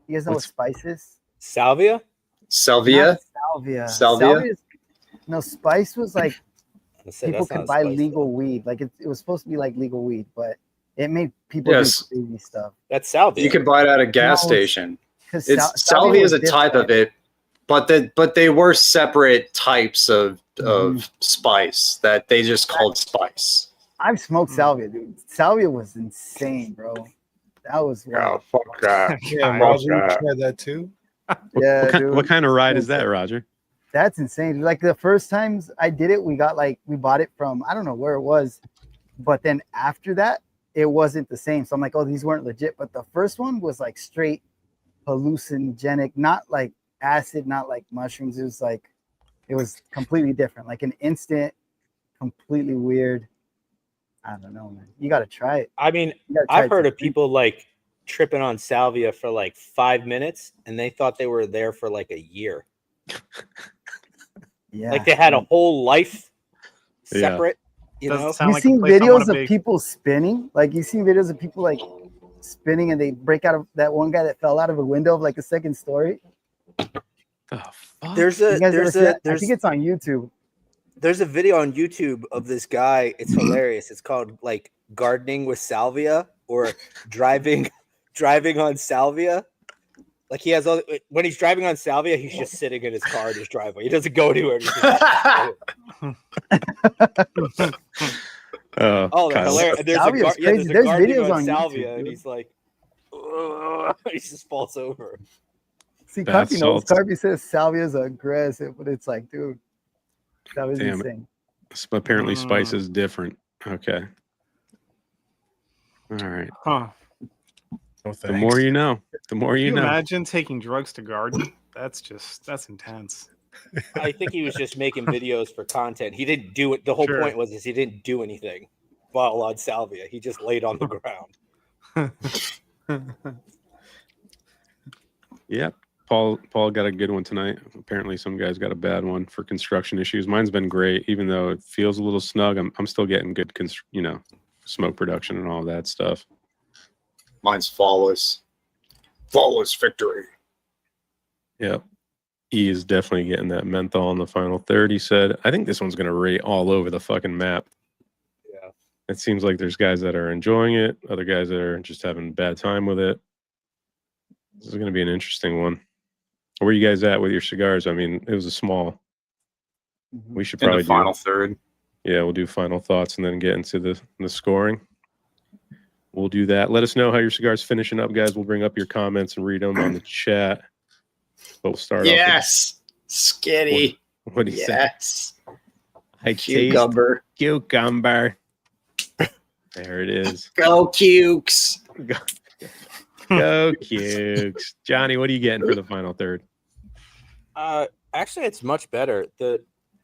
You guys know What's- what Spice is? Salvia? Salvia. Not Salvia. Salvia? No, Spice was like I said, people that's could not buy spice, legal though. weed. Like it was supposed to be like legal weed, but it made people Yes. do crazy stuff. That's salvia. You could buy it at a gas No, station. Because It's salvia is a type of it, but they were separate types of spice that they just called spice. I've smoked salvia, dude. Salvia was insane, bro. That was wild. fuck that. Yeah, Fuck Roger, you that. tried that too. Yeah, dude. What kind of ride is that, Roger? That's insane. Like the first times I did it, we bought it from, I don't know where it was, but then after that, it wasn't the same. So I'm like, oh, these weren't legit. But the first one was like straight hallucinogenic, not like acid, not like mushrooms. It was completely different, like an instant, completely weird. I don't know, man. You got to try it. I mean, I've heard of people like tripping on salvia for like 5 minutes and they thought they were there for like a year. Yeah. Like they had a whole life separate, you know? You've seen videos of people spinning? Like you've seen videos of people like spinning and they break out of that one guy that fell out of a window of like a second story. Oh, fuck. I think it's on YouTube. There's a video on YouTube of this guy. It's hilarious. It's called like gardening with salvia or driving on salvia. Like he has when he's driving on salvia, he's just sitting in his car in his driveway. He doesn't go anywhere. Oh, they're hilarious. There's a gardening on salvia, YouTube, and he's like, he just falls over. See, Carpy knows. Carpy says salvia is aggressive, but it's like, dude, that was insane. Apparently, spice is different. Okay. All right. Huh. No, the more you know. The more you know. Imagine taking drugs to garden. That's intense. I think he was just making videos for content. He didn't do it. The whole point was he didn't do anything while on salvia. He just laid on the ground. Yep. Paul got a good one tonight. Apparently some guys got a bad one for construction issues. Mine's been great, even though it feels a little snug. I'm still getting good smoke production and all that stuff. Mine's flawless. Flawless victory. Yep. E is definitely getting that menthol in the final third, he said. I think this one's going to rate all over the fucking map. Yeah. It seems like there's guys that are enjoying it, other guys that are just having a bad time with it. This is going to be an interesting one. Where are you guys at with your cigars? I mean, it was a small. We should probably do final third. Yeah, we'll do final thoughts and then get into the scoring. We'll do that. Let us know how your cigar's finishing up, guys. We'll bring up your comments and read them on the chat. But we'll start off. Yes, Skitty. What do you say? Yes. I Cucumber. Cucumber. There it is. Go Cukes. Go Cukes. Johnny, what are you getting for the final third? Actually, it's much better.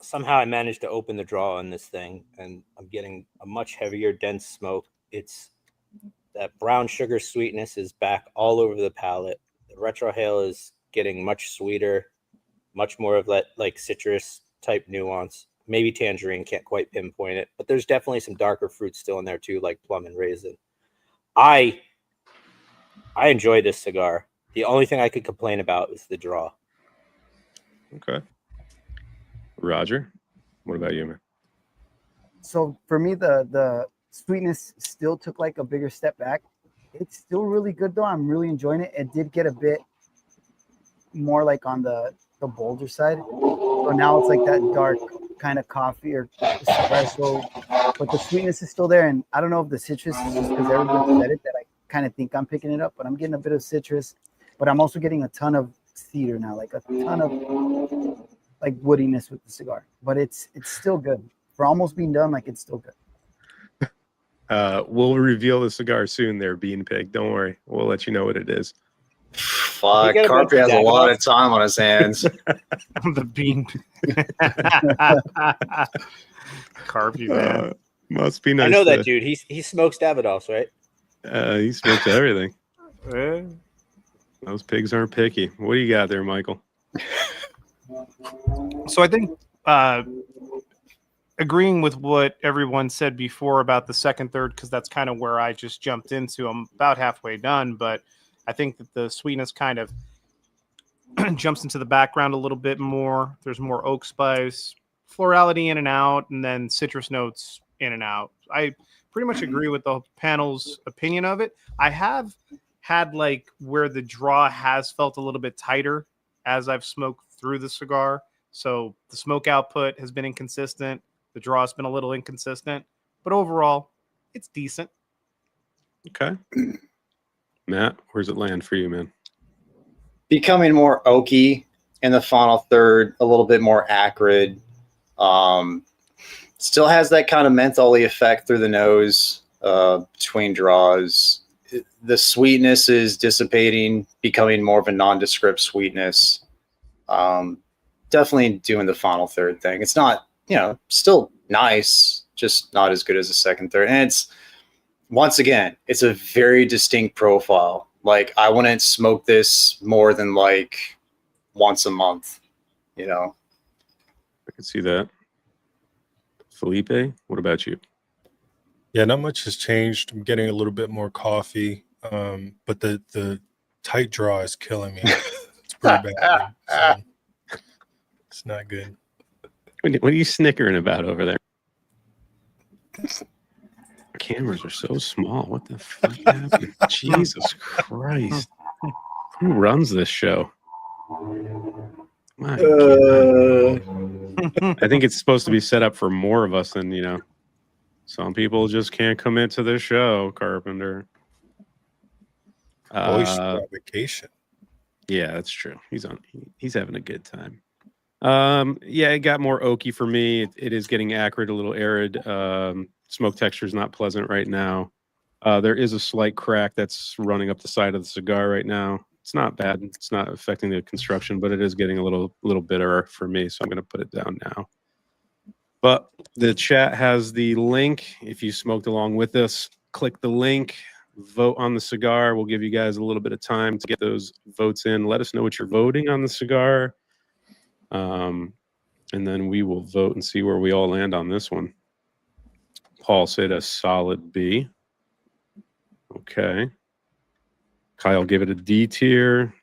Somehow I managed to open the draw on this thing, and I'm getting a much heavier, dense smoke. It's that brown sugar sweetness is back all over the palate. The retrohale is getting much sweeter, much more of that like citrus type nuance. Maybe tangerine, can't quite pinpoint it, but there's definitely some darker fruits still in there too, like plum and raisin. I enjoy this cigar. The only thing I could complain about is the draw. Okay. Roger, what about you, man? So for me, the sweetness still took like a bigger step back. It's still really good though. I'm really enjoying it. It did get a bit more like on the bolder side. So now it's like that dark kind of coffee or espresso, but the sweetness is still there. And I don't know if the citrus is just because everybody said it that I kind of think I'm picking it up, but I'm getting a bit of citrus, but I'm also getting a ton of cedar now, like a ton of like woodiness with the cigar, but it's still good for almost being done. Like it's still good. We'll reveal the cigar soon there, Bean Pig. Don't worry. We'll let you know what it is. Fuck, Carpy has a lot of time on his hands. The Bean Carpy, man. Must be nice. I know that dude. He smokes Davidoffs, right? He smokes everything. Those pigs aren't picky. What do you got there, Michael? So I think agreeing with what everyone said before about the second, third, because that's kind of where I just jumped into. I'm about halfway done, but I think that the sweetness kind of jumps into the background a little bit more. There's more oak spice, florality in and out, and then citrus notes in and out. I pretty much agree with the panel's opinion of it. I have had like where the draw has felt a little bit tighter as I've smoked through the cigar. So the smoke output has been inconsistent. The draw has been a little inconsistent, but overall it's decent. Okay. Matt, where's it land for you, man? Becoming more oaky in the final third, a little bit more acrid. Still has that kind of mentholy effect through the nose between draws. The sweetness is dissipating, becoming more of a nondescript sweetness. Definitely doing the final third thing. It's not, still nice, just not as good as the second third. And it's, once again, it's a very distinct profile. Like, I wouldn't smoke this more than like once a month, I can see that. Felipe, what about you? Yeah, not much has changed. I'm getting a little bit more coffee, but the tight draw is killing me. It's pretty bad. So it's not good. What are you snickering about over there? Cameras are so small. What the fuck happened? Jesus Christ. Who runs this show? My God. I think it's supposed to be set up for more of us than, some people just can't commit to the show, Carpenter. Boy, should on vacation. Yeah, that's true. He's having a good time. Yeah, it got more oaky for me. It is getting acrid, a little arid. Smoke texture is not pleasant right now. There is a slight crack that's running up the side of the cigar right now. It's not bad. It's not affecting the construction, but it is getting a little bitter for me. So I'm going to put it down now. But the chat has the link. If you smoked along with us, click the link, vote on the cigar. We'll give you guys a little bit of time to get those votes in. Let us know what you're voting on the cigar. And then we will vote and see where we all land on this one. Paul said a solid B. Okay. Kyle gave it a D tier.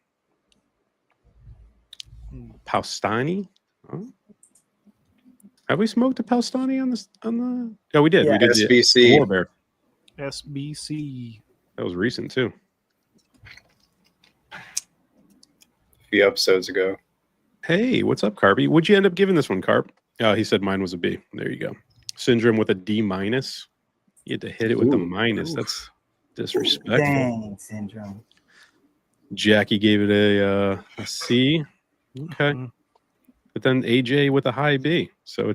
Paustani? Oh. Have we smoked a Paustani on the? Yeah, we did. Yeah, we did SBC. the War Bear. SBC. That was recent too. A few episodes ago. Hey, what's up, Carby? Would you end up giving this one, Carp? Oh, he said mine was a B. There you go. Syndrome with a D minus. You had to hit it with the minus. That's disrespectful. Dang, Syndrome. Jackie gave it a C. Okay. But then AJ with a high B. So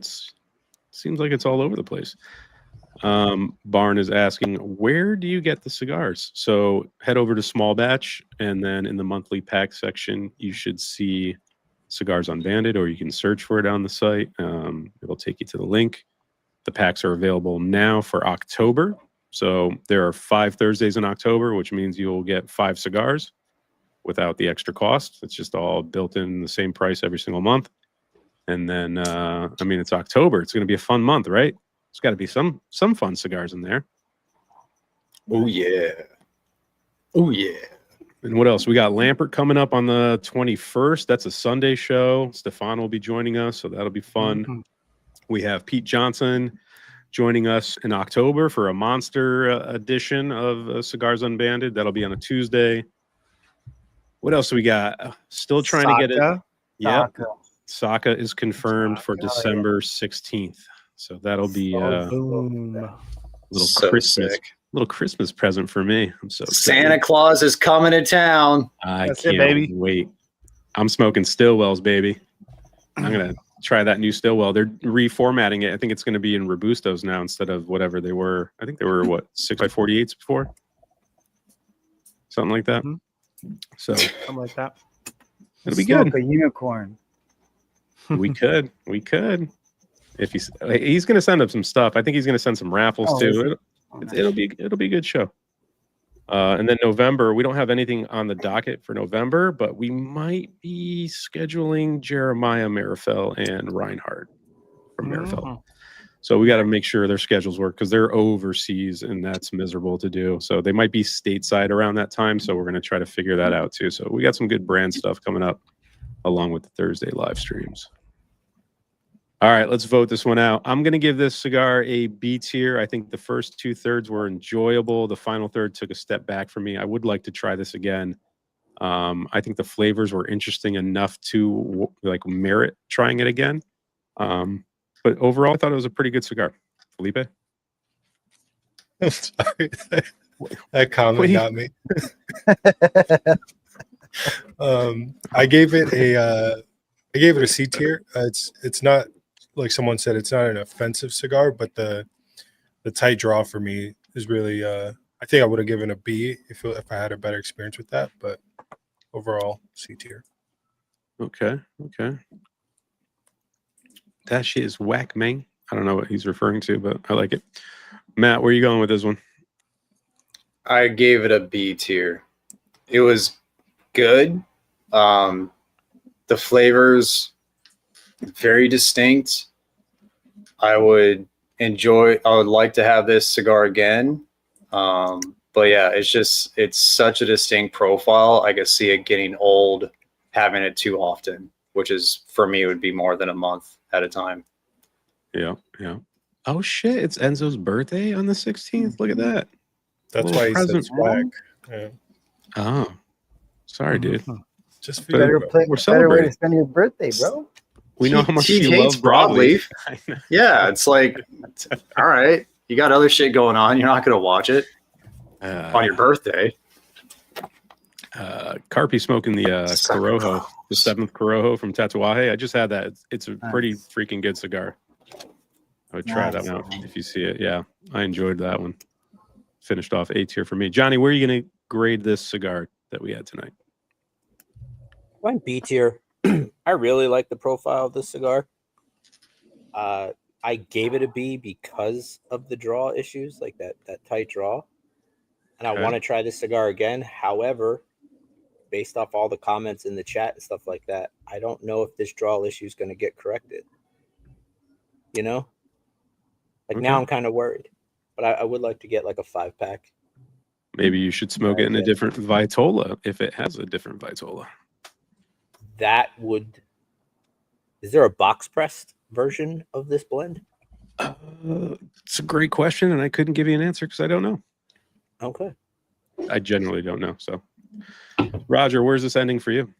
seems like it's all over the place. Barn is asking, where do you get the cigars? So head over to Small Batch, and then in the monthly pack section, you should see Cigars Unbanded, or you can search for it on the site. It'll take you to the link. The packs are available now for October. So there are 5 Thursdays in October, which means you'll get 5 cigars without the extra cost. It's just all built in the same price every single month. And then, it's October. It's going to be a fun month, right? There's got to be some fun cigars in there. Oh, yeah. Oh, yeah. And what else? We got Lampert coming up on the 21st. That's a Sunday show. Stefan will be joining us, so that'll be fun. We have Pete Johnson joining us in October for a monster edition of Cigars Unbanded. That'll be on a Tuesday. What else do we got? Still trying to get it. Yeah. Saka is confirmed for December 16th. So that'll be a little Christmas present for me. I'm so excited. Santa Claus is coming to town. I can't wait. I'm smoking Stillwells, baby. I'm going to try that new Stillwell. They're reformatting it. I think it's going to be in Robustos now instead of whatever they were. I think they were, 6x48s before? Something like that. So Something like that. It'll be good. A unicorn. We could. If he's going to send up some stuff. I think he's going to send some raffles too. It'll be a good show. And then November, we don't have anything on the docket for November, but we might be scheduling Jeremiah Marifel and Reinhardt from Marifel. So we got to make sure their schedules work because they're overseas and that's miserable to do. So they might be stateside around that time. So we're going to try to figure that out too. So we got some good brand stuff coming up along with the Thursday live streams. All right, let's vote this one out. I'm going to give this cigar a B tier. I think the first 2/3 were enjoyable. The final third took a step back for me. I would like to try this again. I think the flavors were interesting enough to merit trying it again. But overall, I thought it was a pretty good cigar. Felipe? Sorry. That comment got me. I gave it a I gave it a C tier. It's not like someone said. It's not an offensive cigar, but the tight draw for me is really. I think I would have given a B if I had a better experience with that. But overall, C tier. Okay. That shit is whack, man. I don't know what he's referring to, but I like it. Matt, where are you going with this one? I gave it a B tier. It was good. The flavors very distinct. I would like to have this cigar again. But yeah, it's such a distinct profile. I could see it getting old having it too often, which is for me would be more than a month at a time. Yeah. Oh shit, it's Enzo's birthday on the 16th. Look at that. That's Little why he said present. swag. Yeah. Oh. Sorry, dude. Just for Better, you. play, We're better way to celebrating. spend your birthday, bro. We know how much he you hates love broadleaf. broadleaf. Yeah, it's like, all right, you got other shit going on. You're not going to watch it on your birthday. Carpy smoking the Corojo, the 7th Corojo from Tatuaje. I just had that. It's a pretty freaking good cigar. I would try that one out if you see it. Yeah, I enjoyed that one. Finished off A tier for me. Johnny, where are you going to grade this cigar that we had tonight? Went B tier. I really like the profile of this cigar. I gave it a B because of the draw issues, like that tight draw. And I want to try this cigar again. However, based off all the comments in the chat and stuff like that, I don't know if this draw issue is going to get corrected. You know? Like now I'm kind of worried. But I would like to get like a 5-pack. Maybe you should smoke it in a different Vitola if it has a different Vitola. That would... Is there a box pressed version of this blend? It's a great question, and I couldn't give you an answer because I don't know. Okay. I generally don't know. So, Roger, where's this ending for you?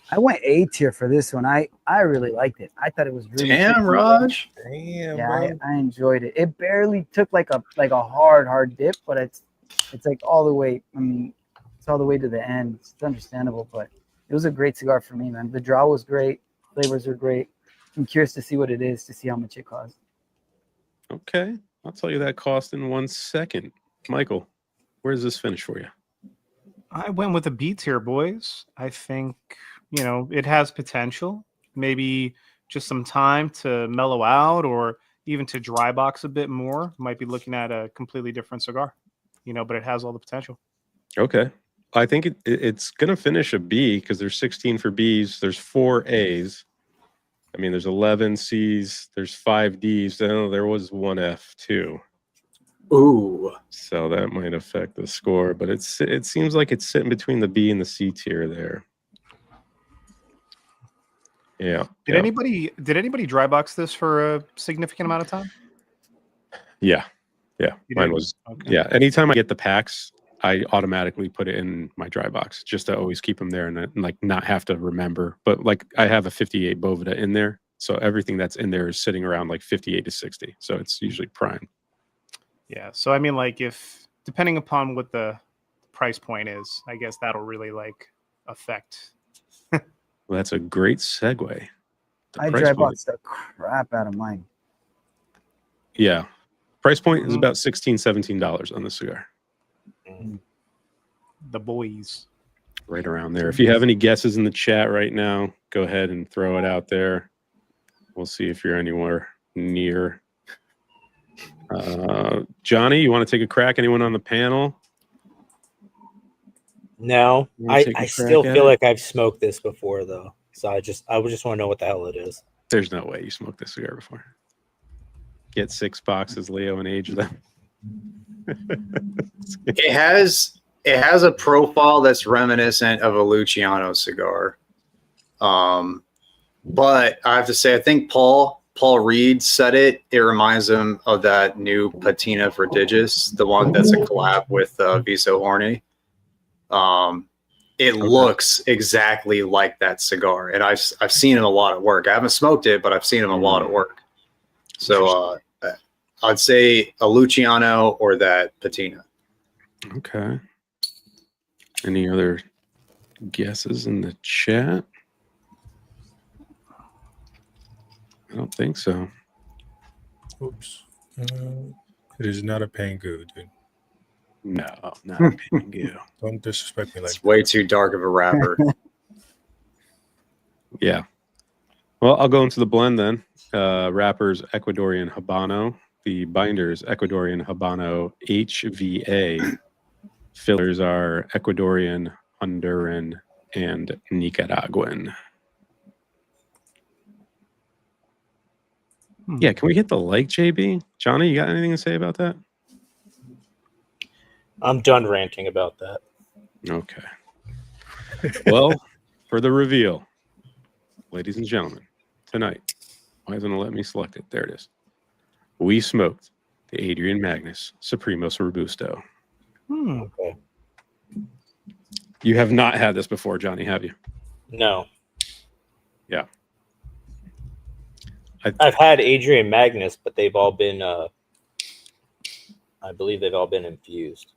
I went A tier for this one. I really liked it. I thought it was really Damn, good. Raj. Damn, Yeah, bro. I enjoyed it. It barely took like a hard dip, but it's like all the way. I mean, it's all the way to the end. It's understandable, but it was a great cigar for me, man. The draw was great. Flavors were great. I'm curious to see what it is, to see how much it costs. Okay, I'll tell you that cost in 1 second. Michael, where's this finish for you? I went with a B tier, boys. I think, it has potential. Maybe just some time to mellow out or even to dry box a bit more. Might be looking at a completely different cigar, but it has all the potential. Okay. I think it's going to finish a B because there's 16 for Bs. There's 4 As. I mean, there's 11 Cs. There's 5 Ds. Oh, there was 1 F too. Ooh. So that might affect the score, but it seems like it's sitting between the B and the C tier there. Yeah. Did anybody dry box this for a significant amount of time? Yeah. Mine was. Okay. Yeah. Anytime I get the packs, I automatically put it in my dry box just to always keep them there and like not have to remember. But like I have a 58 Boveda in there, so everything that's in there is sitting around like 58 to 60. So it's usually prime. Yeah. So I mean, like if depending upon what the price point is, I guess that'll really like affect. Well, that's a great segue. I dry boxed the crap out of mine. Yeah. Price point is about $16, $17 on the cigar. The boys. Right around there. If you have any guesses in the chat right now, go ahead and throw it out there. We'll see if you're anywhere near. Johnny, you want to take a crack? Anyone on the panel? No, I still feel it? like I've smoked this before though. So I just want to know what the hell it is. There's no way you smoked this cigar before. Get 6 boxes, Leo, and age them. It has a profile that's reminiscent of a Luciano cigar. But I have to say, I think Paul Reed said it. It reminds him of that new Patina Vertigus, the one that's a collab with Viso Horny. It looks exactly like that cigar, and I've seen him a lot at work. I haven't smoked it, but I've seen him a lot at work. So I'd say a Luciano or that Patina. Okay. Any other guesses in the chat? I don't think so. Oops. It is not a Pangu, dude. No, not a Pangu. Don't disrespect me like It's way too dark of a wrapper. Yeah. Well, I'll go into the blend then. Wrappers Ecuadorian Habano. The binders Ecuadorian Habano HVA. Fillers are Ecuadorian, Honduran, and Nicaraguan. Yeah, can we hit the like, JB? Johnny, you got anything to say about that? I'm done ranting about that. Okay. Well, for the reveal, ladies and gentlemen, tonight, why isn't it let me select it? There it is. We smoked the Adrian Magnus Supremos Robusto. Okay. You have not had this before, Johnny, have you? No. Yeah. I've had Adrian Magnus, but they've all been, I believe they've all been infused.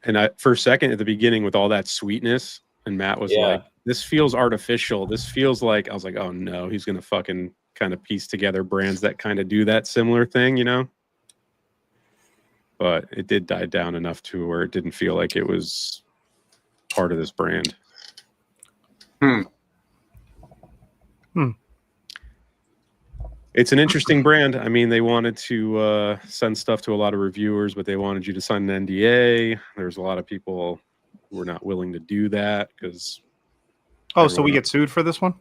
And for a second at the beginning with all that sweetness, and Matt was like, this feels artificial. This feels like, I was like, oh no, he's going to fucking kind of piece together brands that kind of do that similar thing, you know? But it did die down enough to where it didn't feel like it was part of this brand. It's an interesting brand. I mean, they wanted to send stuff to a lot of reviewers, but they wanted you to sign an NDA. There's a lot of people who were not willing to do that because. Oh, so we get sued for this one?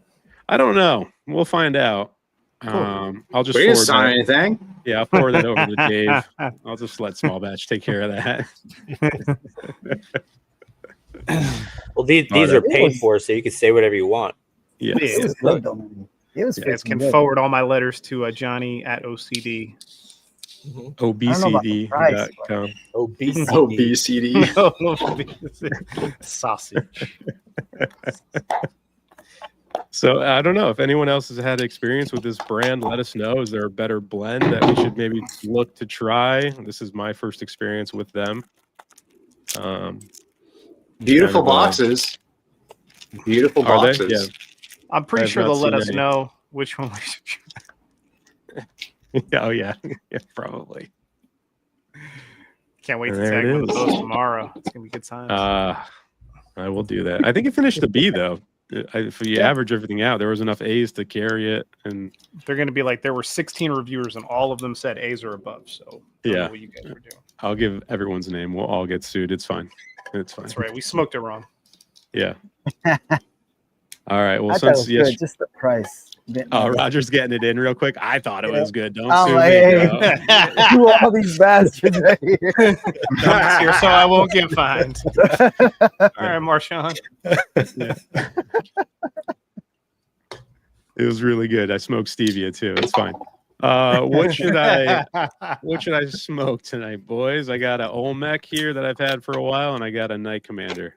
I don't know. We'll find out. Cool. We I'll just didn't sign anything. Yeah, I'll forward that over to Dave. I'll just let Small Batch take care of that. Well, these are paid for, so you can say whatever you want. Yeah. It was good, though, man. It was You guys can good. forward all my letters to Johnny at OCD. obcd.com. Obesity. Sausage. So I don't know if anyone else has had experience with this brand. Let us know. Is there a better blend that we should maybe look to try? This is my first experience with them. Beautiful boxes. Beautiful Are they? boxes. Yeah. I'm pretty I've sure not they'll let seen us any. know which one we should try. Oh yeah. Yeah, probably. Can't wait to There tag it one of is. those tomorrow. It's gonna be good times. I will do that. I think it finished the B though. If you average everything out, there was enough A's to carry it, and They're gonna be like, there were 16 reviewers and all of them said A's or above. So I don't know what you guys were doing. I'll give everyone's name. We'll all get sued. It's fine. It's fine. That's right. We smoked it wrong. Yeah. All right. Well, I thought it since was good, just the price. Roger's getting it in real quick. I thought it was good. Don't I'm sue like, me. hey, No. who are all these bastards right here? Dump's here, so I won't get fined. All right, Marshawn. It was really good. I smoked stevia too. It's fine. What should I smoke tonight, boys? I got an Olmec here that I've had for a while, and I got a Night Commander.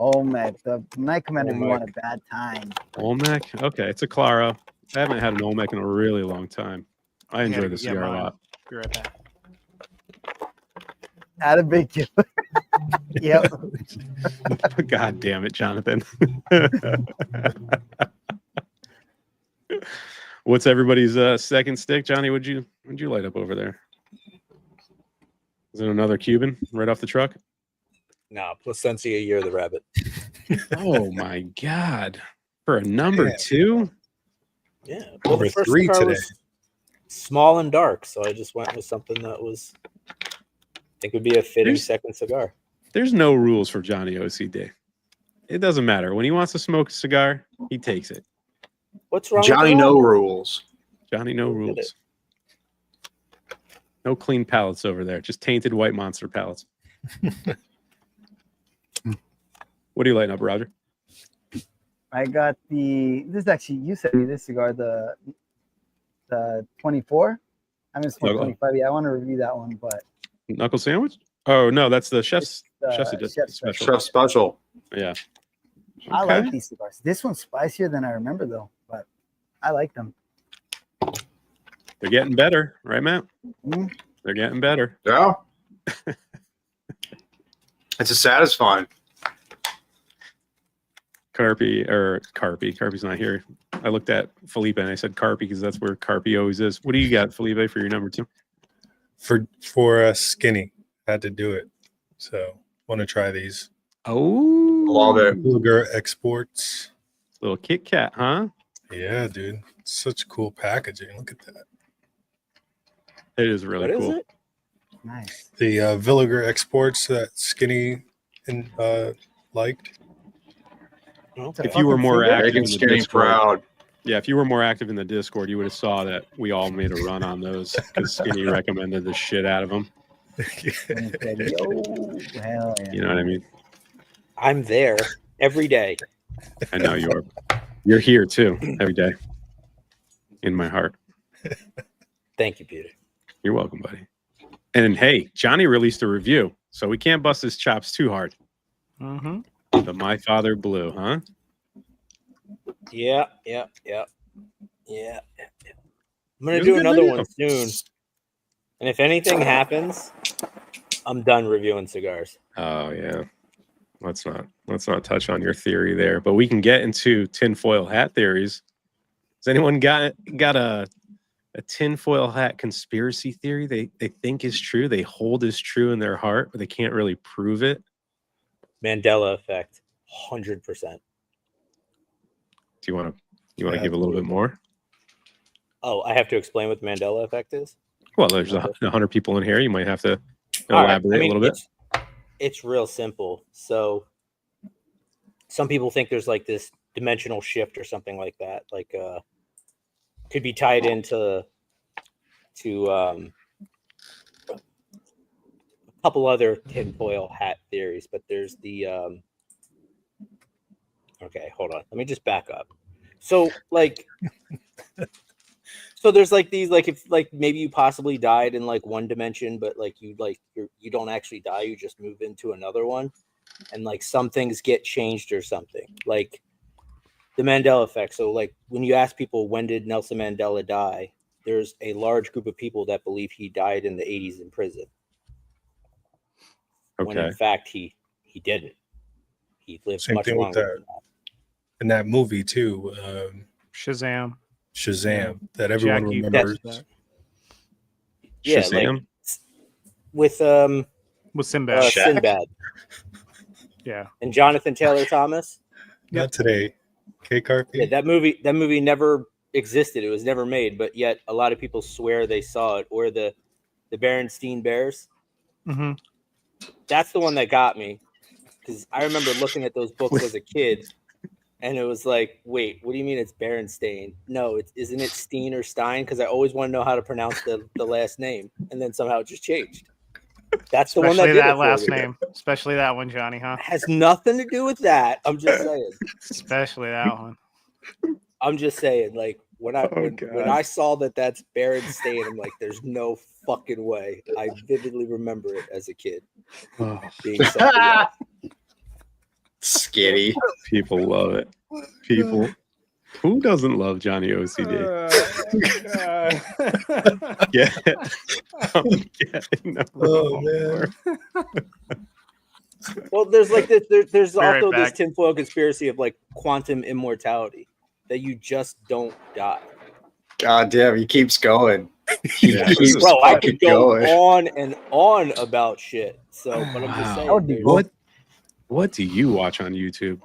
Olmec, the Night Commander, you want a bad time. Olmec? Okay, it's a Claro. I haven't had an Olmec in a really long time. I enjoy the cigar a lot. Be right back. Add a big killer. Yep. God damn it, Jonathan. What's everybody's second stick, Johnny? What'd you light up over there? Is it another Cuban right off the truck? No, Placencia Year of the Rabbit. Oh my God! For a number two? Yeah, Number the first 3 cigar today. was small and dark, so I just went with something that was, I think, would be a fitting second cigar. There's no rules for Johnny OCD. It doesn't matter. When he wants to smoke a cigar, he takes it. What's wrong? Johnny with that? No Rules. Johnny, no Look at rules. No clean pallets over there. Just tainted white monster pallets. What are you lighting up, Roger? I got this is actually, you sent me this cigar, the 24. I'm gonna smoke 25. Yeah, I want to review that one, but Knuckle sandwich? Oh no, that's the chef's Chef's special. Chef Special. Yeah. I Okay. like these cigars. This one's spicier than I remember though, but I like them. They're getting better, right, Matt? Mhm. They're getting better. Yeah. It's a satisfying. Carpy's not here. I looked at Felipe and I said Carpy because that's where Carpy always is. What do you got, Felipe, for your number 2? For skinny, had to do it. So want to try these. Oh, Love it. Luger Exports. Little Kit Kat, huh? Yeah, dude. Such cool packaging. Look at that. It is really What cool. is it? Nice. The Villiger Exports that Skinny liked. Okay. If you were more Finger? active Making in the Skinny Discord, proud. yeah, if you were more active in the Discord, you would have saw that we all made a run on those because Skinny recommended the shit out of them. And it said, yo, hell yeah. You know what I mean? I'm there every day. I know you are. You're here too every day in my heart. Thank you, Peter. You're welcome, buddy. And hey, Johnny released a review, so we can't bust his chops too hard. Mm-hmm. The My Father Blue, huh? Yeah. I'm It gonna was do a good another video. one soon. And if anything happens, I'm done reviewing cigars. Oh yeah. Let's not touch on your theory there, but we can get into tinfoil hat theories. Has anyone got a tinfoil hat conspiracy theory they think is true, they hold is true in their heart, but they can't really prove it? Mandela Effect, 100%. Do you want to give a little bit more? Oh, I have to explain what the Mandela Effect is? Well, there's 100 people in here. You might have to All right. elaborate a little bit. It's real simple. So some people think there's like this dimensional shift or something like that. Like could be tied into a couple other tinfoil hat theories, but there's the okay, hold on. Let me just back up. So so there's like these, like if like maybe you possibly died in like one dimension, but like you don't actually die, you just move into another one, and like some things get changed or something, like the Mandela Effect. So like when you ask people when did Nelson Mandela die, there's a large group of people that believe he died in the 80s in prison. When Okay. in fact he didn't. He lived Same much thing with longer that. than that. In that movie too, Shazam. Shazam, that everyone Jackie, remembers. that. Yeah, Shazam? like with With Sinbad. Sinbad Yeah. and Jonathan Taylor Thomas. Not today. Okay, Carpy? Yeah, that movie never existed. It was never made, but yet a lot of people swear they saw it. Or the Berenstein Bears. Mm-hmm. That's the one that got me, because I remember looking at those books as a kid, and it was like, wait, what do you mean it's Berenstain? No, isn't it Steen or Stein? Because I always want to know how to pronounce the last name, and then somehow it just changed. That's the one that Especially did that it for last me. name. Especially that one, Johnny, huh? It has nothing to do with that. I'm just saying. Especially that one. I'm just saying, like when God. I saw that that's Berenstain, I'm like, there's no fucking way. I vividly remember it as a kid Oh, being something else. Skitty. people love it. People. Who doesn't love Johnny OCD? Yeah. I'm getting no Oh, more. Well, there's like this. There's Be right also this back. tinfoil conspiracy of like quantum immortality, that you just don't die. God damn, he keeps going. He Yeah. keeps Bro, I fucking could go going. on and on about shit. So, but I'm just Wow. saying. That would be there's- What do you watch on YouTube?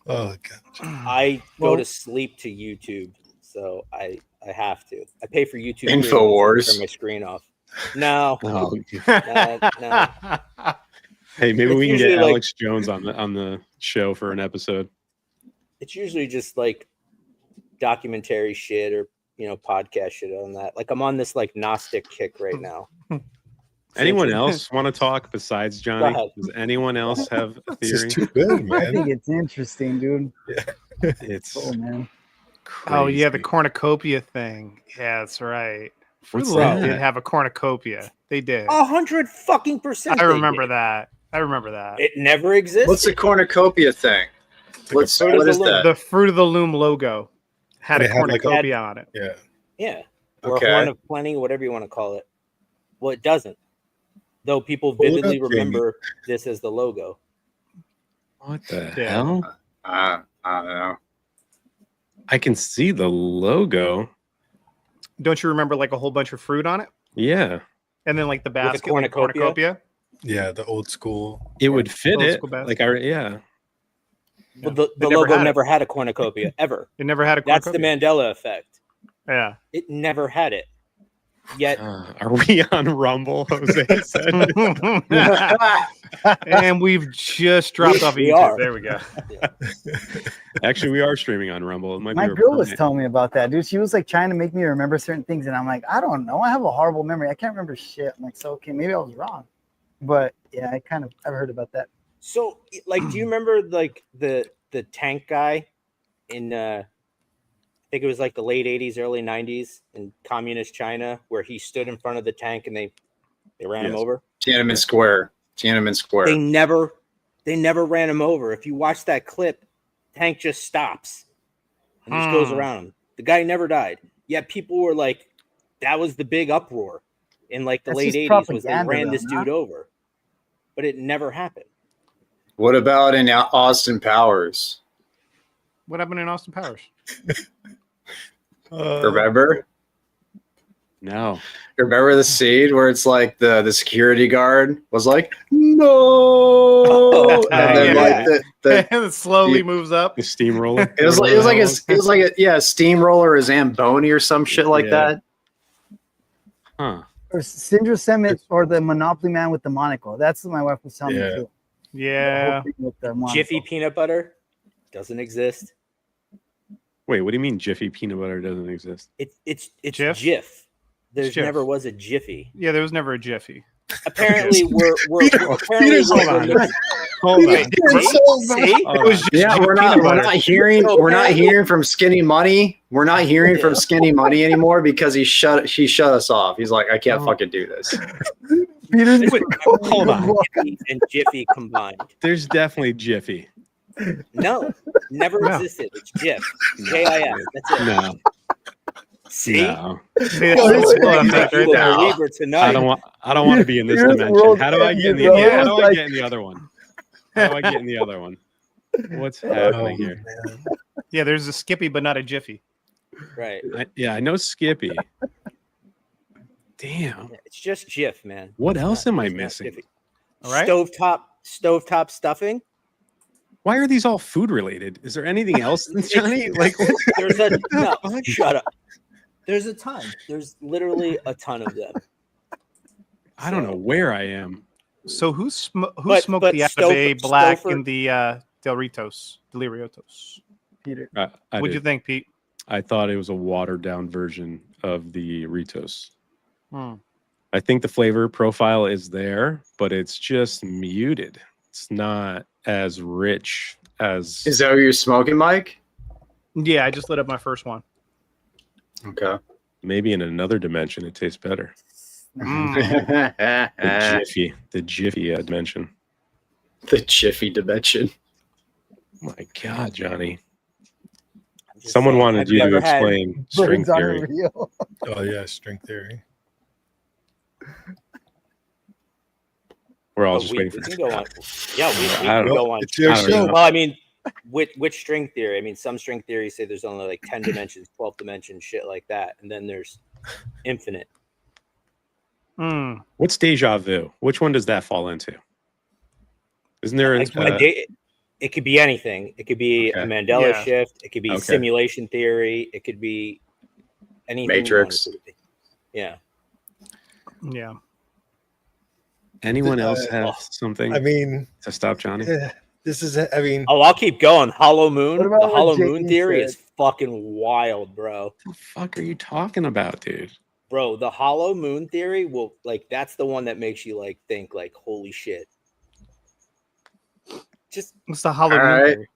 Oh, God. I go Well- to sleep to YouTube, so I have to. I pay for YouTube. Infowars. Turn my screen off. No, Oh, no. hey, maybe It's we can get usually like- Alex Jones on the show for an episode. It's usually just like documentary shit or podcast shit on that. Like I'm on this like Gnostic kick right now. Anyone else want to talk besides Johnny? ahead. Does anyone else have a This is theory? too good, I man. think it's interesting, dude. It's Oh man. Oh yeah, the crazy. cornucopia thing. Yeah, that's right. Fruit What's Loop that? did have a cornucopia. They did. 100% I remember that. I remember that. It never existed. What's the cornucopia thing? What is that? The Fruit of the Loom logo had And a it had, like, a- cornucopia on it. Yeah. Yeah. Or Okay. a horn of plenty, whatever you want to call it. Well, it doesn't. Though people Pull it vividly up, Jamie. remember this as the logo. What the Yeah. hell? I don't know. I can see the logo. Don't you remember like a whole bunch of fruit on it? Yeah, And then like the a basket, like cornucopia? cornucopia. Yeah, the old school. it would fit Old it. school basket. Like, yeah. Well, the never logo had it. never had a cornucopia ever. It never had a That's the cornucopia. Mandela effect. Yeah. It never had it. Yet Are we on Rumble? Jose said. And we've just dropped off of We YouTube. are. There we go. Actually, we are streaming on Rumble. It might My be girl was permanent. telling me about that, dude. She was like trying to make me remember certain things, and I'm like, I don't know. I have a horrible memory. I can't remember shit. I'm like, so okay, maybe I was wrong. But yeah, I've heard about that. So, like, do you remember like the tank guy in I think it was like the late 80s, early 90s in communist China, where he stood in front of the tank and they ran him Yes. over? Tiananmen Square. Tiananmen Square. They never ran him over. If you watch that clip, tank just stops and just goes around him. The guy never died. Yet people were like, that was the big uproar in like the That's late just 80s was they propaganda, ran though, this huh? dude over. But it never happened. What about in Austin Powers? What happened in Austin Powers? Remember? No. Remember the scene where it's like the security guard was like, no, and then yeah. like the It slowly moves up. The steamroller. it was like a steamroller or Zamboni or some shit like Yeah. that. Huh. Or Sindra Summit or the Monopoly man with the monocle. That's what my wife was telling me Yeah. too. The Yeah. whole thing with the monocle. Jiffy peanut butter doesn't exist. Wait, what do you mean Jiffy peanut butter doesn't exist? It's Jif? Jif. There's Jif. never was a Jiffy. Yeah, there was never a Jiffy. Apparently, we're Peter's Hold on. Hold on. See? Hold It was on. just Yeah, Jiffy we're peanut not butter. hearing So we're not apparently- hearing from Skinny Money. We're not hearing from Skinny Money anymore because he shut us off. He's like, I can't fucking do this. Peter's Hold on. Jiffy and Jiffy combined. There's definitely Jiffy. No, never No. existed. It's Jif. J-I-F. That's it. No. See? No. See, that's the slow effect right You there. will believe her tonight. I don't want to be in this Here's the dimension. world How do I get in the ending, bro. How do I Like- get in the other one? How do I get in the other one? What's happening here? Yeah, there's a Skippy, but not a Jiffy. Right. I know Skippy. Damn. Yeah, it's just Jif, man. What else am I It's not missing? Jiffy. All right. Stovetop stuffing. Why are these all food related? Is there anything else, Johnny? Like, what? There's a no. Shut up. There's a ton. There's literally a ton of them. I don't know where I am. So who But- smoked but the Agave Stouffer- Black Stouffer- in the Deliriotos? Peter. What'd you think, Pete? I thought it was a watered down version of the Ritos. Hmm. I think the flavor profile is there, but it's just muted. It's not as rich as. Is that what you're smoking, Mike? Yeah, I just lit up my first one. Okay. Maybe in another dimension it tastes better. Mm. The Jiffy dimension. The Jiffy dimension. My God, Johnny. I'm just Someone saying, wanted have you to ever had- explain string Birds on theory. a reel. Oh yeah, string theory. We're all Oh, just we waiting for can go on. Yeah, we I can don't go on. It's your I don't show. know. Well, I mean, which string theory? I mean, some string theories say there's only like 10 dimensions, 12 dimensions, shit like that, and then there's infinite. Mm. What's deja vu? Which one does that fall into? Isn't there? It could be anything. It could be a Okay. Mandela Yeah. shift. It could be Okay. simulation theory. It could be anything. Matrix. You want it to be. Yeah. Yeah. anyone else have something I mean, to stop Johnny? this is. I mean, Oh, I'll keep going. Hollow Moon. What about The what Hollow Jamie Moon theory said? is fucking wild, bro. What the fuck are you talking about, dude? Bro, the Hollow Moon theory will like that's the one that makes you like think like holy shit. Just It's the Hollow All Moon right. theory.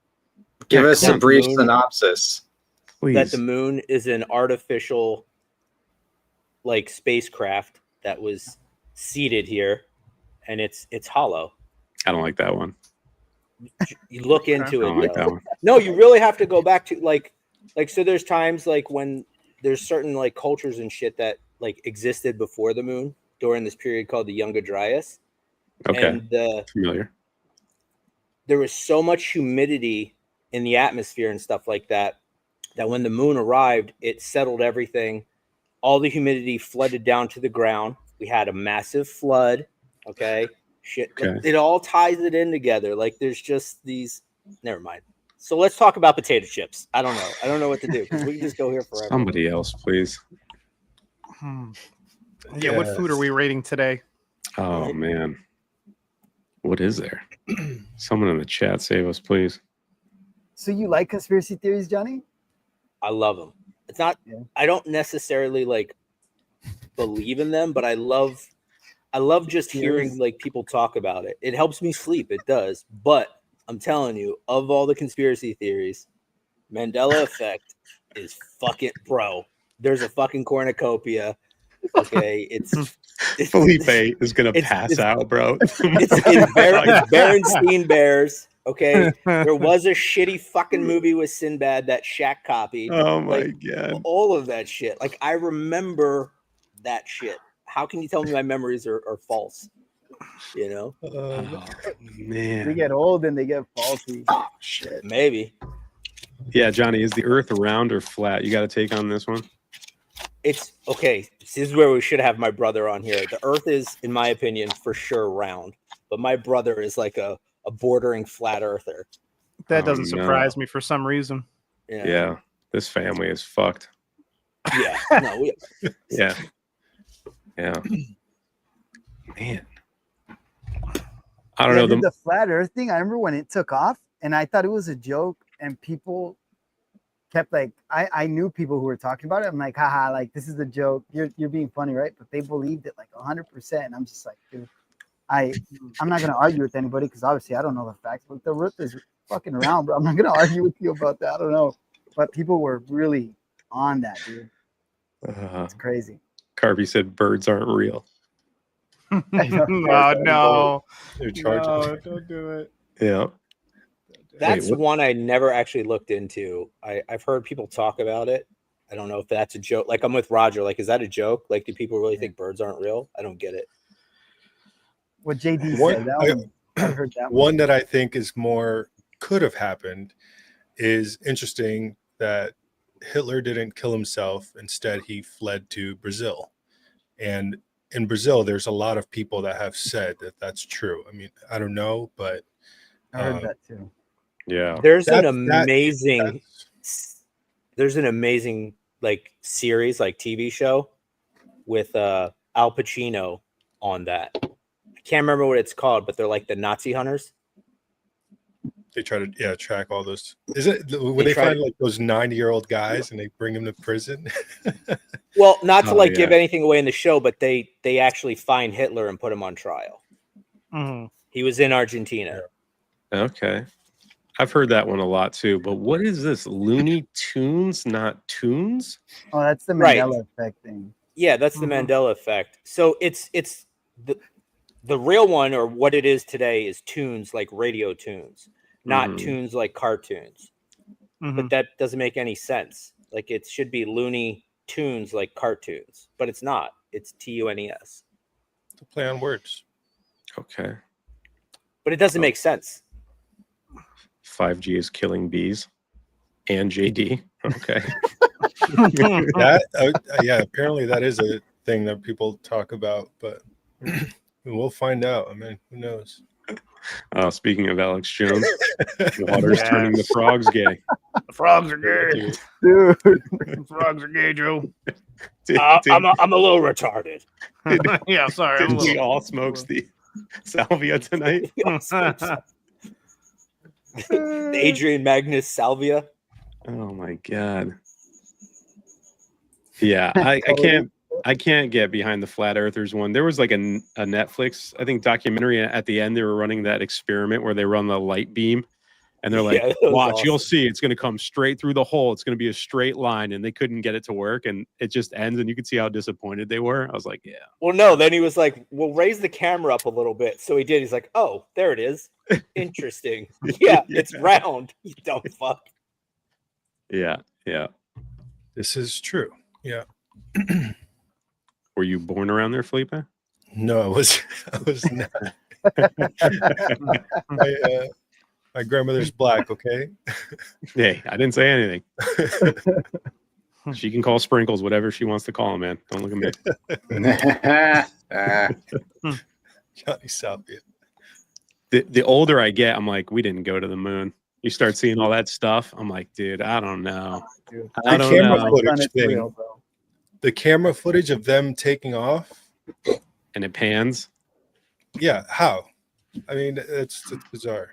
Give us a Come brief on. synopsis. Please. that the moon is an artificial like spacecraft that was seated here and it's hollow. I don't like that one. You look Okay. I into don't it. like though. that one. No, you really have to go back to like so there's times like when there's certain like cultures and shit that like existed before the moon during this period called the Younger Dryas. Okay, And familiar. there was so much humidity in the atmosphere and stuff like that, that when the moon arrived, it settled everything. All the humidity flooded down to the ground. We had a massive flood. Okay. Shit. Okay. It all ties it in together. Like there's just these, never mind. So let's talk about potato chips. I don't know. I don't know what to do because we can just go here forever. Somebody else, please. Yeah, what food are we rating today? Oh man, what is there? Someone in the chat save us, please. So you like conspiracy theories, Johnny? I love them. It's not. Yeah. I don't necessarily like believe in them, but I love just hearing like people talk about it. It helps me sleep. It does. But I'm telling you, of all the conspiracy theories, Mandela Effect is fucking bro. There's a fucking cornucopia. Okay, it's Felipe is gonna pass out, bro. It's Berenstein Bears. Okay, there was a shitty fucking movie with Sinbad that Shaq copied. Oh my like, god! all of that shit. Like I remember that shit. How can you tell me my memories are false? You know? Oh, They man. get old and they get faulty. Oh shit. Maybe. Yeah, Johnny, is the Earth round or flat? You got to take on this one. It's okay. This is where we should have my brother on here. The Earth is, in my opinion, for sure round, but my brother is like a bordering flat earther. That doesn't no. surprise me for some reason. Yeah, this family is fucked. Yeah. No. Yeah. Yeah. Man. I don't know. The flat earth thing, I remember when it took off and I thought it was a joke and people kept like, I knew people who were talking about it. I'm like, haha, like this is a joke. You're being funny, right? But they believed it like 100%. And I'm just like, dude, I'm not going to argue with anybody because obviously I don't know the facts, but the earth is fucking around, bro. I'm not going to argue with you about that. I don't know. But people were really on that, dude. It's crazy. Carby said birds aren't real. Oh no. They're charging. No, don't do it. Yeah. That's Wait, one I never actually looked into. I've heard people talk about it. I don't know if that's a joke. Like I'm with Roger. Like, is that a joke? Like, do people really think birds aren't real? I don't get it. What JD One- said, that one, I heard that One that I think is more could have happened is interesting that Hitler didn't kill himself. Instead, he fled to Brazil. And in Brazil, there's a lot of people that have said that that's true. I mean, I don't know, but I heard that too. Yeah. There's That- an amazing like series, like TV show with Al Pacino on that. I can't remember what it's called, but they're like the Nazi hunters. they try to track all those. Is it when they find like those 90-year-old guys and they bring them to prison? Well, not to Oh, give yeah. anything away in the show, but they actually find Hitler and put him on trial. Mhm. He was in Argentina. Okay. I've heard that one a lot too. But what is this? Looney Tunes, not tunes? Oh, that's the Right. Mandela Effect thing. Yeah, that's the Mandela Effect. So it's the real one, or what it is today, is tunes like radio tunes, not Mhm. tunes like cartoons. Mhm. But that doesn't make any sense. Like it should be Looney Tunes like cartoons, but it's not. It's TUNES. To play on words. Okay. But it doesn't make sense. 5G is killing bees. And JD. Okay. That yeah, apparently that is a thing that people talk about, but we'll find out. I mean, who knows? Speaking of Alex Jones, water's turning the frogs gay. The frogs are gay. Dude. The frogs are gay, Joe. I'm a little retarded. Yeah, sorry. I'm a Did we little- all smoke the salvia tonight? Adrian Magnus Salvia. Oh my god. Yeah, I can't get behind the flat earthers one. There was like a Netflix, I think, documentary at the end. They were running that experiment where they run the light beam and they're like, Yeah, that was watch, you'll awesome. see it's going to come straight through the hole. It's going to be a straight line. And they couldn't get it to work. And it just ends. And you could see how disappointed they were. I was like, yeah. Well, no, then he was like, we'll raise the camera up a little bit. So he did. He's like, oh, there it is. Interesting. Yeah, it's round. You dumb fuck. Yeah. Yeah. This is true. Yeah. Were you born around there, Felipe? No, I was not. My grandmother's black, okay? Hey, I didn't say anything. She can call sprinkles whatever she wants to call them, man. Don't look at me. Johnny Southfield. The older I get, I'm like, we didn't go to the moon. You start seeing all that stuff. I'm like, dude, I don't know. I don't know. The camera footage of them taking off. And it pans. Yeah, how? I mean, it's bizarre.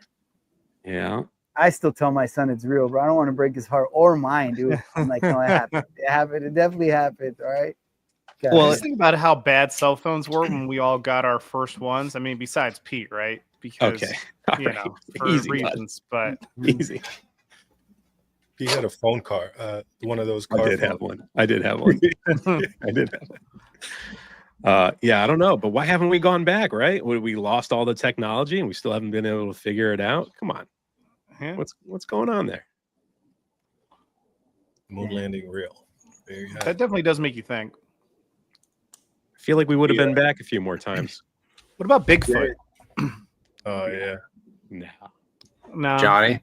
Yeah. I still tell my son it's real, bro. I don't want to break his heart or mine, dude. I'm like, no, it happened. It happened. It definitely happened. All right. Okay. Well, think about how bad cell phones were when we all got our first ones. I mean, besides Pete, right? Because you know, for easy, reasons, but easy. He had a phone car, one of those. I did have one. I did have one. Yeah, I don't know, but why haven't we gone back? Right? We lost all the technology, and we still haven't been able to figure it out. Come on, what's going on there? Moon landing real. That definitely does make you think. I feel like we would have been back a few more times. What about Bigfoot? Oh yeah. No. Johnny.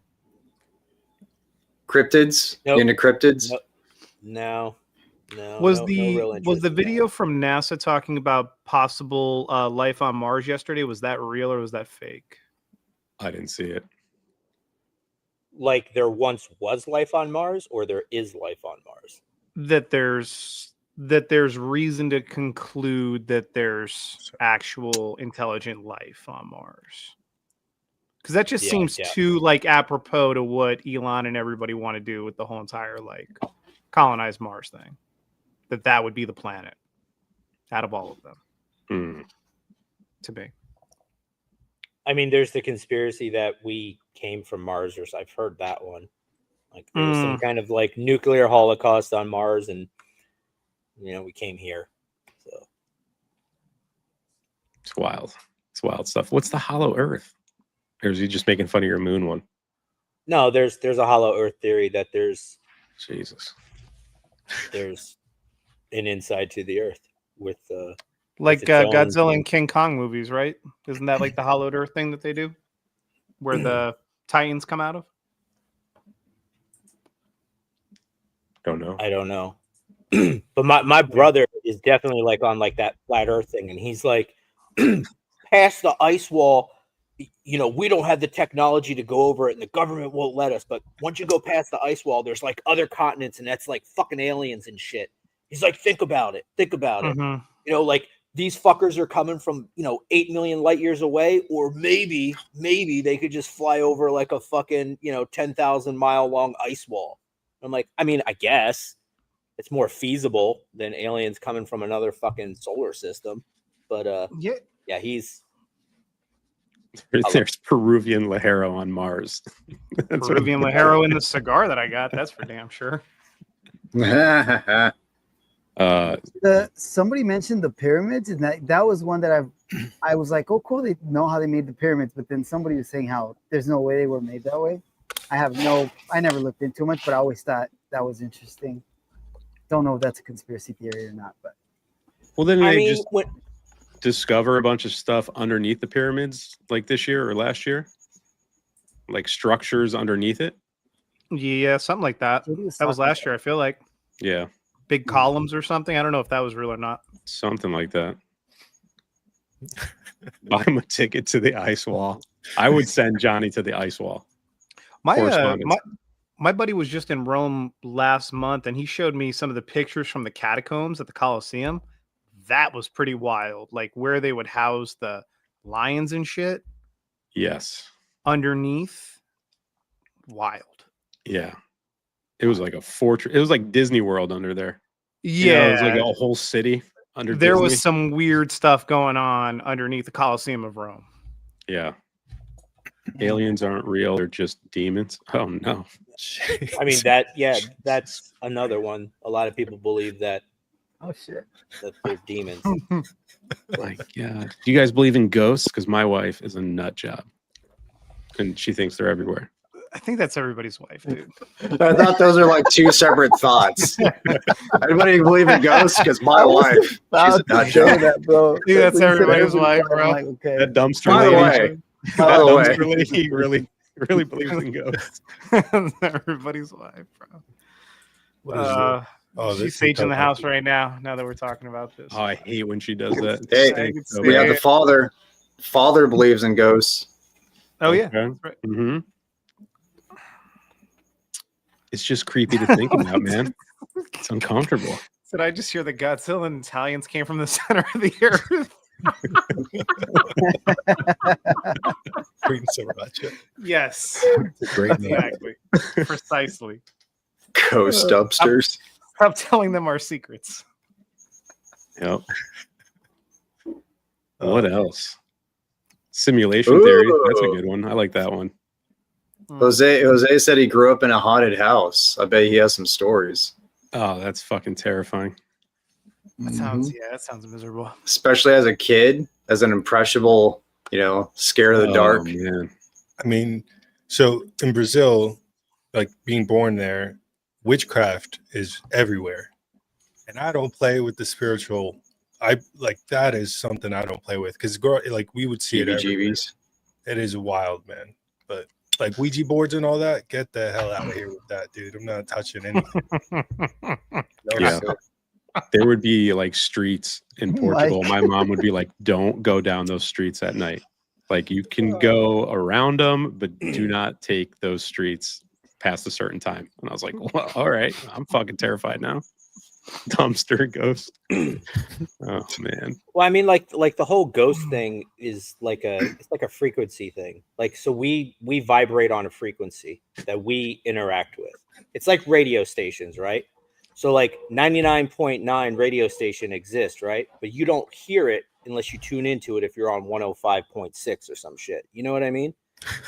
Cryptids? Nope. Into cryptids? No. Was no the real interest in video that. from NASA talking about possible life on Mars yesterday? Was that real or was that fake? I didn't see it. Like there once was life on Mars, or there is life on Mars? That there's reason to conclude that there's actual intelligent life on Mars. Because that just seems too like apropos to what Elon and everybody want to do with the whole entire like colonize Mars thing. That would be the planet out of all of them. To me. I mean, there's the conspiracy that we came from Marsers. I've heard that one. Like there was some kind of like nuclear holocaust on Mars, and you know we came here. So it's wild. It's wild stuff. What's the hollow Earth? Or is he just making fun of your moon one? No, there's a hollow Earth theory that there's an inside to the Earth with like with its own- Godzilla and King Kong movies, right? Isn't that like the hollowed Earth thing that they do, where the Titans come out of? Don't know. I don't know. But my brother is definitely like on like that flat Earth thing, and he's like, past the ice wall, you know, we don't have the technology to go over it, and the government won't let us. But once you go past the ice wall, there's like other continents, and that's like fucking aliens and shit. He's like, think about it. You know, like these fuckers are coming from, you know, 8 million light years away, or maybe they could just fly over like a fucking, you know, 10,000 mile long ice wall. I'm like, I mean, I guess it's more feasible than aliens coming from another fucking solar system. But yeah, he's there's Peruvian Lajero on Mars. Peruvian Lajero in the cigar that I got. That's for damn sure. Somebody mentioned the pyramids, and that was one that I was like, oh cool, they know how they made the pyramids, but then somebody was saying how there's no way they were made that way. I never looked into much, but I always thought that was interesting. Don't know if that's a conspiracy theory or not, but well, then they discover a bunch of stuff underneath the pyramids, like this year or last year, like structures underneath it. Yeah, something like that. That was last year, I feel like. Yeah. Big columns or something. I don't know if that was real or not. Something like that. Buy him a ticket to the ice wall. I would send Johnny to the ice wall. My buddy was just in Rome last month, and he showed me some of the pictures from the catacombs at the Colosseum. That was pretty wild. Like where they would house the lions and shit. Yes. Underneath. Wild. Yeah. It was like a fortress. It was like Disney World under there. Yeah. You know, it was like a whole city under there Disney. Was some weird stuff going on underneath the Colosseum of Rome. Yeah. Aliens aren't real. They're just demons. Oh, no. I mean, that's another one. A lot of people believe that. Oh, shit. That they're demons. Like, yeah. Do you guys believe in ghosts? Because my wife is a nut job. And she thinks they're everywhere. I think that's everybody's wife, dude. I thought those are like two separate thoughts. Anybody believe in ghosts? Because my wife, she's a nut job. That, bro. I think that's everybody's wife, bro. That dumpster By the way, lady really really believes in ghosts. Everybody's alive, bro. What is it? She's saging the house right now. Now that we're talking about this. Oh, I hate when she does that. Hey, Stinks so we have bad. the father. Father believes in ghosts. Oh yeah. Okay. That's right. Mm-hmm. It's just creepy to think about, man. It's uncomfortable. Did I just hear the Godzilla and Italians came from the center of the earth? Queen Sriracha. Yes, It's a great name. exactly, precisely. Ghost upstairs. Stop telling them our secrets. Yep. What else? Simulation theory. That's a good one. I like that one. Jose said he grew up in a haunted house. I bet he has some stories. Oh, that's fucking terrifying. That sounds that sounds miserable. Especially as a kid, as an impressionable, scared of the dark. Man. I mean, so in Brazil, like being born there, witchcraft is everywhere. And I don't play with the spiritual. That is something I don't play with because like we would see it everywhere. GBGBs. It is wild, man. But like Ouija boards and all that, get the hell out of here with that, dude. I'm not touching anything. Yeah. There would be like streets in Portugal. My mom would be like, don't go down those streets at night. Like you can go around them, but do not take those streets past a certain time. And I was like, well, all right, I'm fucking terrified now. Dumpster ghost. Oh man. Well, I mean, like the whole ghost thing is it's like a frequency thing. Like, so we vibrate on a frequency that we interact with. It's like radio stations, right? So like 99.9 radio station exists, right? But you don't hear it unless you tune into it if you're on 105.6 or some shit. You know what I mean?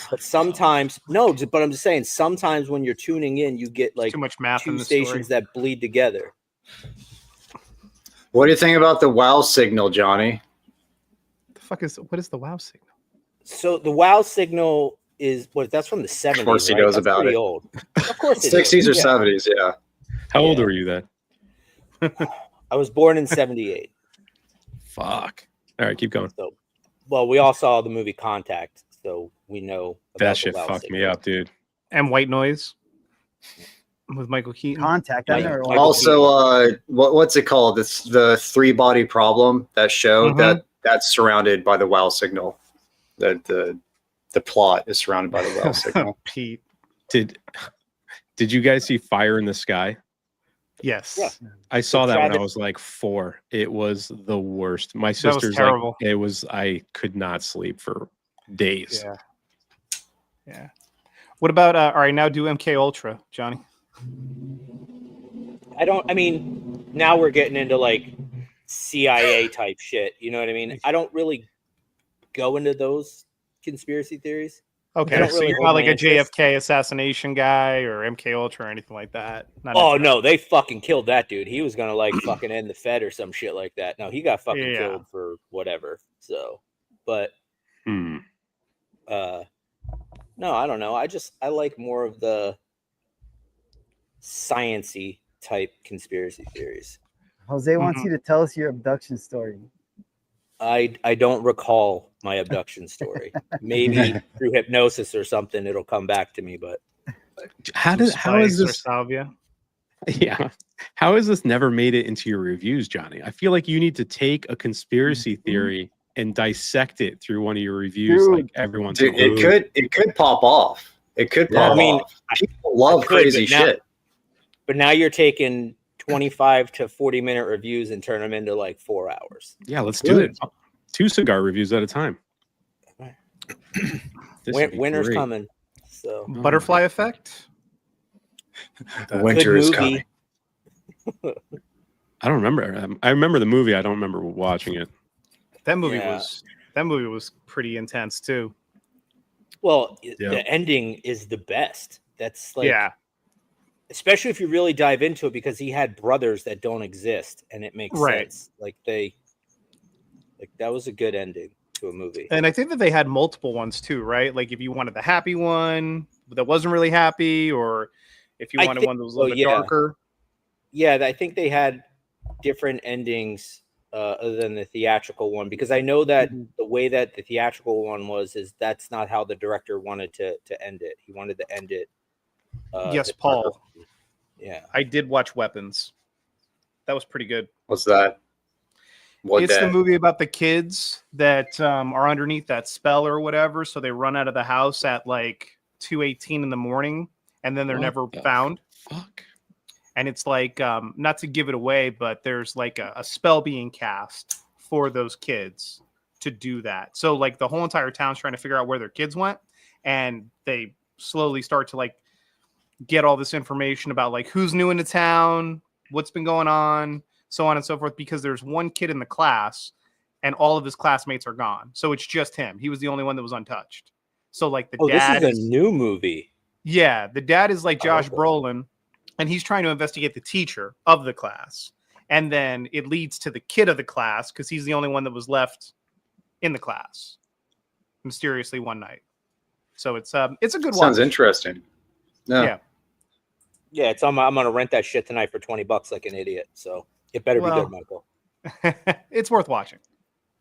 But sometimes, but I'm just saying, sometimes when you're tuning in, you get like too much math in two the stations story. that bleed together. What do you think about the wow signal, Johnny? What is the wow signal? So the wow signal is that's from the 70s. Of course he right? knows That's about pretty it. old. Of course it 60s is. or 70s, yeah. How old were you then? I was born in 78. Fuck. All right, keep going. So, well, we all saw the movie Contact, so we know about That shit fucked me up, dude. And White Noise with Michael Keaton. Contact. I never watched it. Also, what's it called? It's the 3-Body Problem, that show that's surrounded by the wow signal. The plot is surrounded by the wow signal. Pete. Did you guys see Fire in the Sky? Yes. Yeah. I saw that when I was like 4. It was the worst. My sister's terrible. Like, I could not sleep for days. Yeah. Yeah. What about all right, now do MK Ultra, Johnny? I mean, now we're getting into like CIA type shit. You know what I mean? I don't really go into those conspiracy theories. Okay, don't so really you're hold not like my a interest. JFK assassination guy or MK Ultra or anything like that. Not Oh into no, they fucking killed that dude. He was gonna like fucking end the Fed or some shit like that. No, he got fucking killed for whatever. So, but no, I don't know. I like more of the science-y type conspiracy theories. Jose wants you to tell us your abduction story. I don't recall my abduction story. Maybe through hypnosis or something, it'll come back to me. But how is this? Salvia? Yeah, how has this never made it into your reviews, Johnny? I feel like you need to take a conspiracy theory and dissect it through one of your reviews, Dude. like every once in a Dude, while. it could pop off. It could pop I mean, off. People love crazy shit. But now you're taking 25 to 40-minute reviews and turn them into like 4 hours. Yeah, let's do it. 2 cigar reviews at a time. Winter's coming. So Butterfly Effect. Winter is coming. I don't remember. I remember the movie. I don't remember watching it. That movie was pretty intense too. Well, the ending is the best. That's like, especially if you really dive into it, because he had brothers that don't exist, and it makes sense. Like that was a good ending to a movie. And I think that they had multiple ones too, right? Like if you wanted the happy one that wasn't really happy, or if you wanted one that was a little bit darker. Yeah, I think they had different endings other than the theatrical one, because I know that the way that the theatrical one was is that's not how the director wanted to end it. He wanted to end it. Yes, Paul. Yeah, I did watch Weapons. That was pretty good. What's that? It's the movie about the kids that are underneath that spell or whatever. So they run out of the house at like 2:18 in the morning, and then they're never found. Fuck. And it's like, not to give it away, but there's like a spell being cast for those kids to do that. So like the whole entire town's trying to figure out where their kids went, and they slowly start to like get all this information about like who's new in the town, what's been going on, so on and so forth, because there's one kid in the class and all of his classmates are gone. So it's just him. He was the only one that was untouched. So like the dad this is a new movie. Yeah, the dad is like Josh Brolin, and he's trying to investigate the teacher of the class. And then it leads to the kid of the class because he's the only one that was left in the class mysteriously one night. So it's a good one. Sounds interesting. Yeah. Yeah, it's I'm gonna rent that shit tonight for $20 like an idiot. So it better be good, Michael. It's worth watching.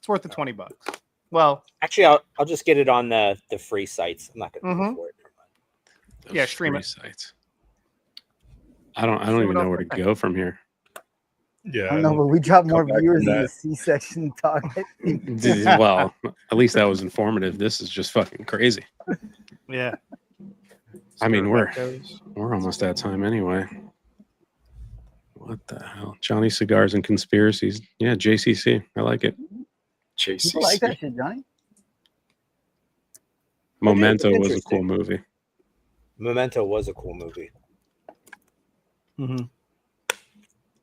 It's worth the $20. Well, actually, I'll just get it on the free sites. I'm not gonna pay for it. Yeah, stream it. Sites. I don't even know where to go from here. Yeah, I don't know, but we dropped more viewers in the C-section talk. Well, at least that was informative. This is just fucking crazy. Yeah. I mean, we're almost at time anyway. What the hell? Johnny Cigars and Conspiracies. Yeah, JCC. I like it. JCC. You like that shit, Johnny? Memento was a cool movie. Memento was a cool movie. Mm-hmm.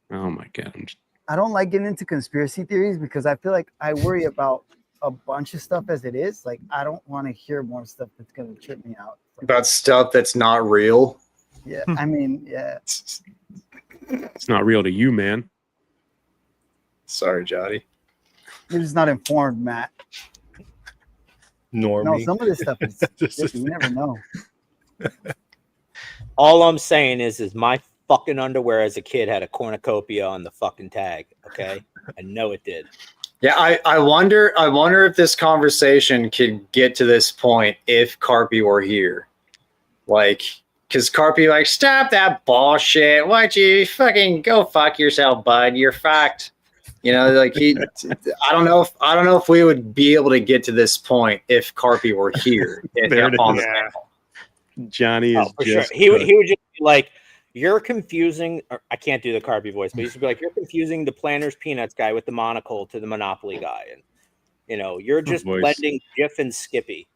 Oh my god! I don't like getting into conspiracy theories because I feel like I worry about a bunch of stuff as it is. Like I don't want to hear more stuff that's gonna trip me out. About stuff that's not real. Yeah, I mean, yeah. It's not real to you, man. Sorry, Jody. You're just not informed, Matt. Normie. No, some of this stuff is you never know. All I'm saying is my fucking underwear as a kid had a cornucopia on the fucking tag. Okay, I know it did. Yeah, I wonder if this conversation could get to this point if Carpy were here. Like, because Carpy like, stop that bullshit. Why'd you fucking go fuck yourself, bud? You're fucked. You know, like I don't know if we would be able to get to this point if Carpy were here on the panel. Johnny is just sure. He would just be like, you're confusing, or I can't do the Carpy voice, but he used to be like, you're confusing the Planters Peanuts guy with the monocle to the Monopoly guy. And, you know, you're just blending Jiff and Skippy.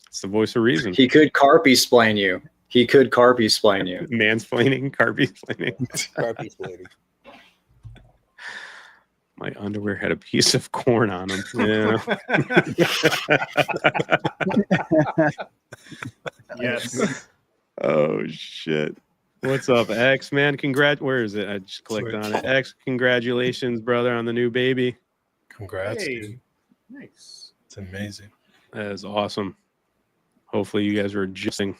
It's the voice of reason. He could Carpy-splain you. Mansplaining, Carpy-splaining. Carpy-splaining. My underwear had a piece of corn on them. Yeah. Yes. Oh, shit. What's up, X, man? Where is it? I just clicked on it. X, congratulations, brother, on the new baby. Congrats, Hey. dude. Nice. It's amazing. That is awesome. Hopefully you guys are adjusting.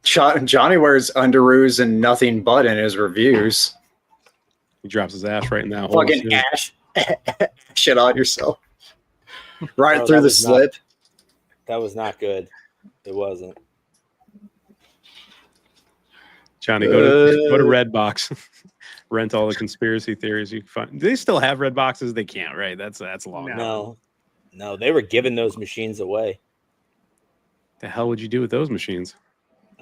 Johnny wears underoos and nothing but in his reviews. He drops his ass right in that hole. Fucking ash shit on yourself. Right through the slip. That was not good. It wasn't. Johnny, go to Redbox. Rent all the conspiracy theories you can find. Do they still have red boxes? They can't, right? That's long. No, they were giving those machines away. The hell would you do with those machines?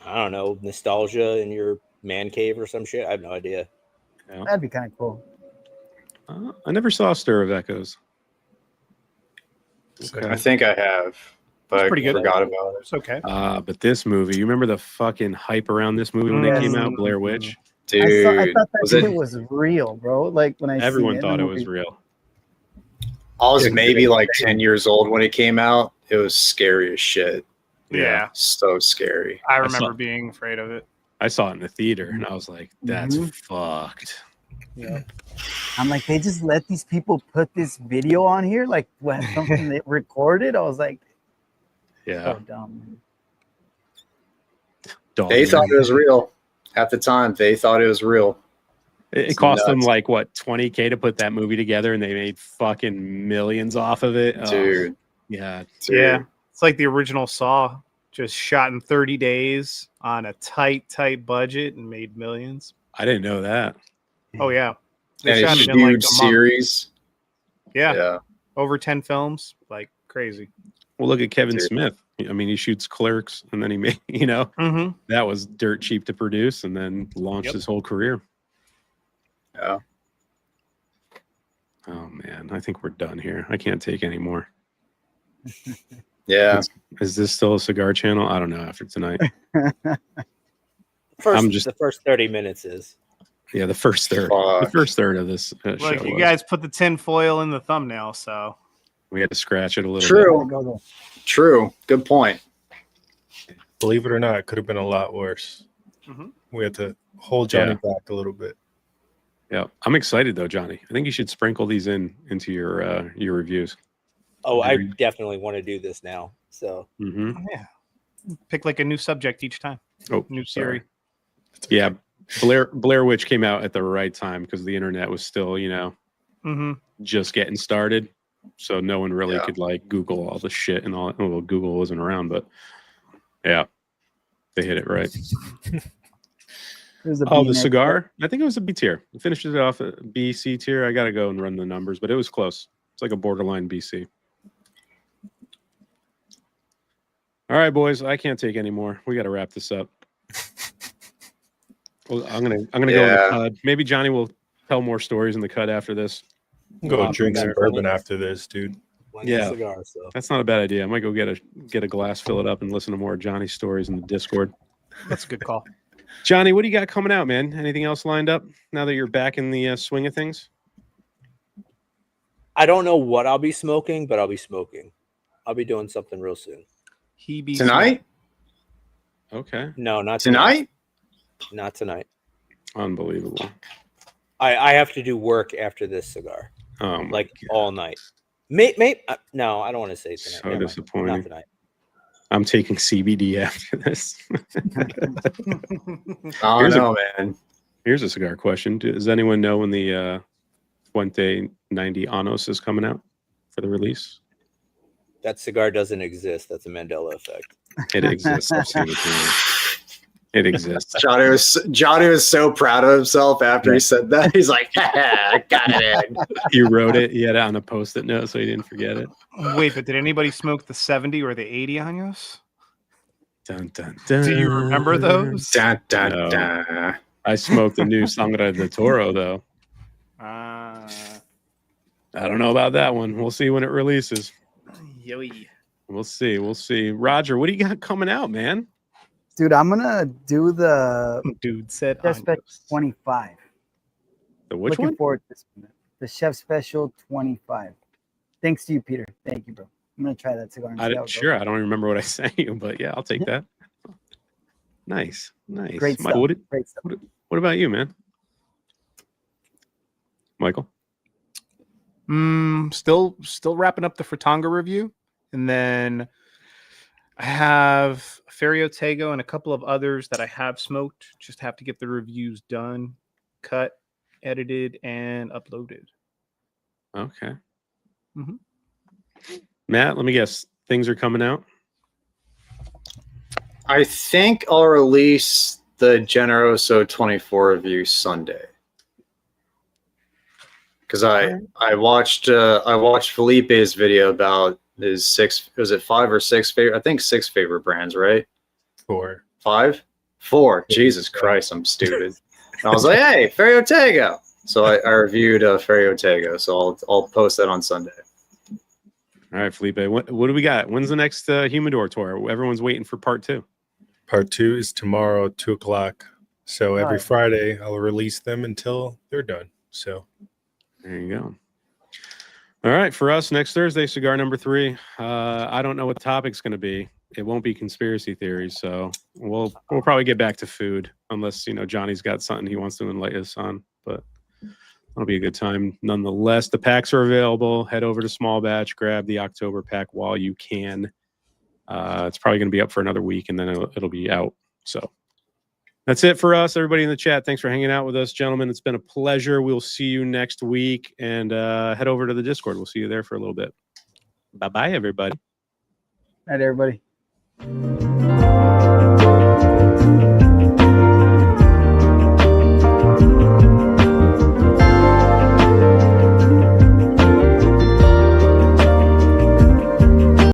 I don't know, nostalgia in your man cave or some shit. I have no idea. Yeah. That'd be kind of cool. I never saw Stir of Echoes. Okay. I think I have, but I forgot about it. It's okay. But this movie, you remember the fucking hype around this movie when they came out, Blair Witch? Dude, I thought that shit was real, bro. Like when everyone thought it was real. I was maybe like 10 years old when it came out. It was scary as shit. Yeah. So scary. I remember being afraid of it. I saw it in the theater and I was like, that's fucked. Yeah. I'm like, they just let these people put this video on here, like when something they recorded. I was like, yeah, so dumb. They thought it was real at the time. They thought it was real. It cost them like what, $20K to put that movie together, and they made fucking millions off of it. Dude. Yeah. Dude. Yeah. It's like the original Saw, just shot in 30 days on a tight budget and made millions. I didn't know that. Oh yeah. And They a shot it huge in like a month. series. Yeah. Over 10 films, like crazy. Well, look at Kevin Dude. Smith. I mean, he shoots Clerks, and then he made, that was dirt cheap to produce, and then launched his whole career. Yeah. Oh man, I think we're done here. I can't take any more. Yeah. Is this still a cigar channel? I don't know after tonight. The first 30 minutes is. Yeah, the first third. Fuck. The first third of this show. Look, you guys put the tin foil in the thumbnail, so We had to scratch it a little True. True. Good point. Believe it or not, it could have been a lot worse. We had to hold Johnny back a little bit. bit. Yeah, I'm excited though, Johnny. I think you should sprinkle these into your reviews. Oh, I definitely want to do this now. So yeah, pick like a new subject each time. Oh, New series. Yeah, Blair Witch came out at the right time because the internet was still, just getting started. So no one really could like Google all the shit and all. Well, Google wasn't around, but yeah, they hit it right. The cigar. I think it was a B tier. I finished it off at B, C tier. I got to go and run the numbers, but it was close. It's like a borderline BC. All right, boys. I can't take any more. We got to wrap this up. Well, I'm gonna go in the cud. Maybe Johnny will tell more stories in the cud after this. Go and drink some bourbon after this, dude. Cigar, so. That's not a bad idea. I might go get a glass, fill it up, and listen to more Johnny stories in the Discord. That's a good call. Johnny, what do you got coming out, man? Anything else lined up now that you're back in the swing of things? I don't know what I'll be smoking, but I'll be smoking. I'll be doing something real soon. Tonight? Okay. No, not tonight. Not tonight. Unbelievable. I have to do work after this cigar. Oh, like all night. Maybe no, I don't want to say tonight. So disappointing. Not tonight. I'm taking CBD after this. Oh no, man. Here's a cigar question. Does anyone know when the Fuente 90 Anos is coming out for the release? That cigar doesn't exist. That's a Mandela effect. It exists. I've seen it. It exists. Johnny was so proud of himself after he said that. He's like, I got it in. You wrote it. He had it on a post-it note so he didn't forget it. Wait, but did anybody smoke the 70 or the 80 años? Dun, dun, dun. Do you remember those? Dun, dun, No. dun. I smoked the new Sangre de Toro, though. I don't know about that one. We'll see when it releases. Yoey. We'll see. We'll see. Roger, what do you got coming out, man? Dude, I'm gonna do the Dude said Chef Special 25. The which Looking one? forward to this one. The Chef Special 25. Thanks to you, Peter. Thank you, bro. I'm gonna try that cigar. And see how it goes. Sure. I don't remember what I sent you, but yeah, I'll take that. Nice. Great stuff. Michael, Great stuff. what about you, man? Michael? Still wrapping up the Fratanga review, and then I have Ferio Tego and a couple of others that I have smoked. Just have to get the reviews done, cut, edited, and uploaded. Okay. Matt, let me guess. Things are coming out. I think I'll release the Generoso 24 review Sunday. Because I watched Felipe's video about his 5 or 6 favorite, I think 6 favorite brands, right? 4. 5? 4. Jesus Christ, I'm stupid. And I was like, hey, Ferio Tego. So I reviewed Ferio Tego. So I'll post that on Sunday. All right, Felipe. What do we got? When's the next Humidor tour? Everyone's waiting for part 2. Part 2 is tomorrow, 2:00. So every Friday, I'll release them until they're done. So there you go. All right, for us next Thursday, cigar number 3. I don't know what the topic's going to be. It won't be conspiracy theories, so we'll probably get back to food unless Johnny's got something he wants to enlighten us on. But it'll be a good time nonetheless. The packs are available. Head over to Small Batch, grab the October pack while you can. It's probably going to be up for another week, and then it'll be out. So That's it for us. Everybody in the chat, thanks for hanging out with us, gentlemen. It's been a pleasure. We'll see you next week, and head over to the Discord. We'll see you there for a little bit. Bye-bye, everybody. Night, everybody.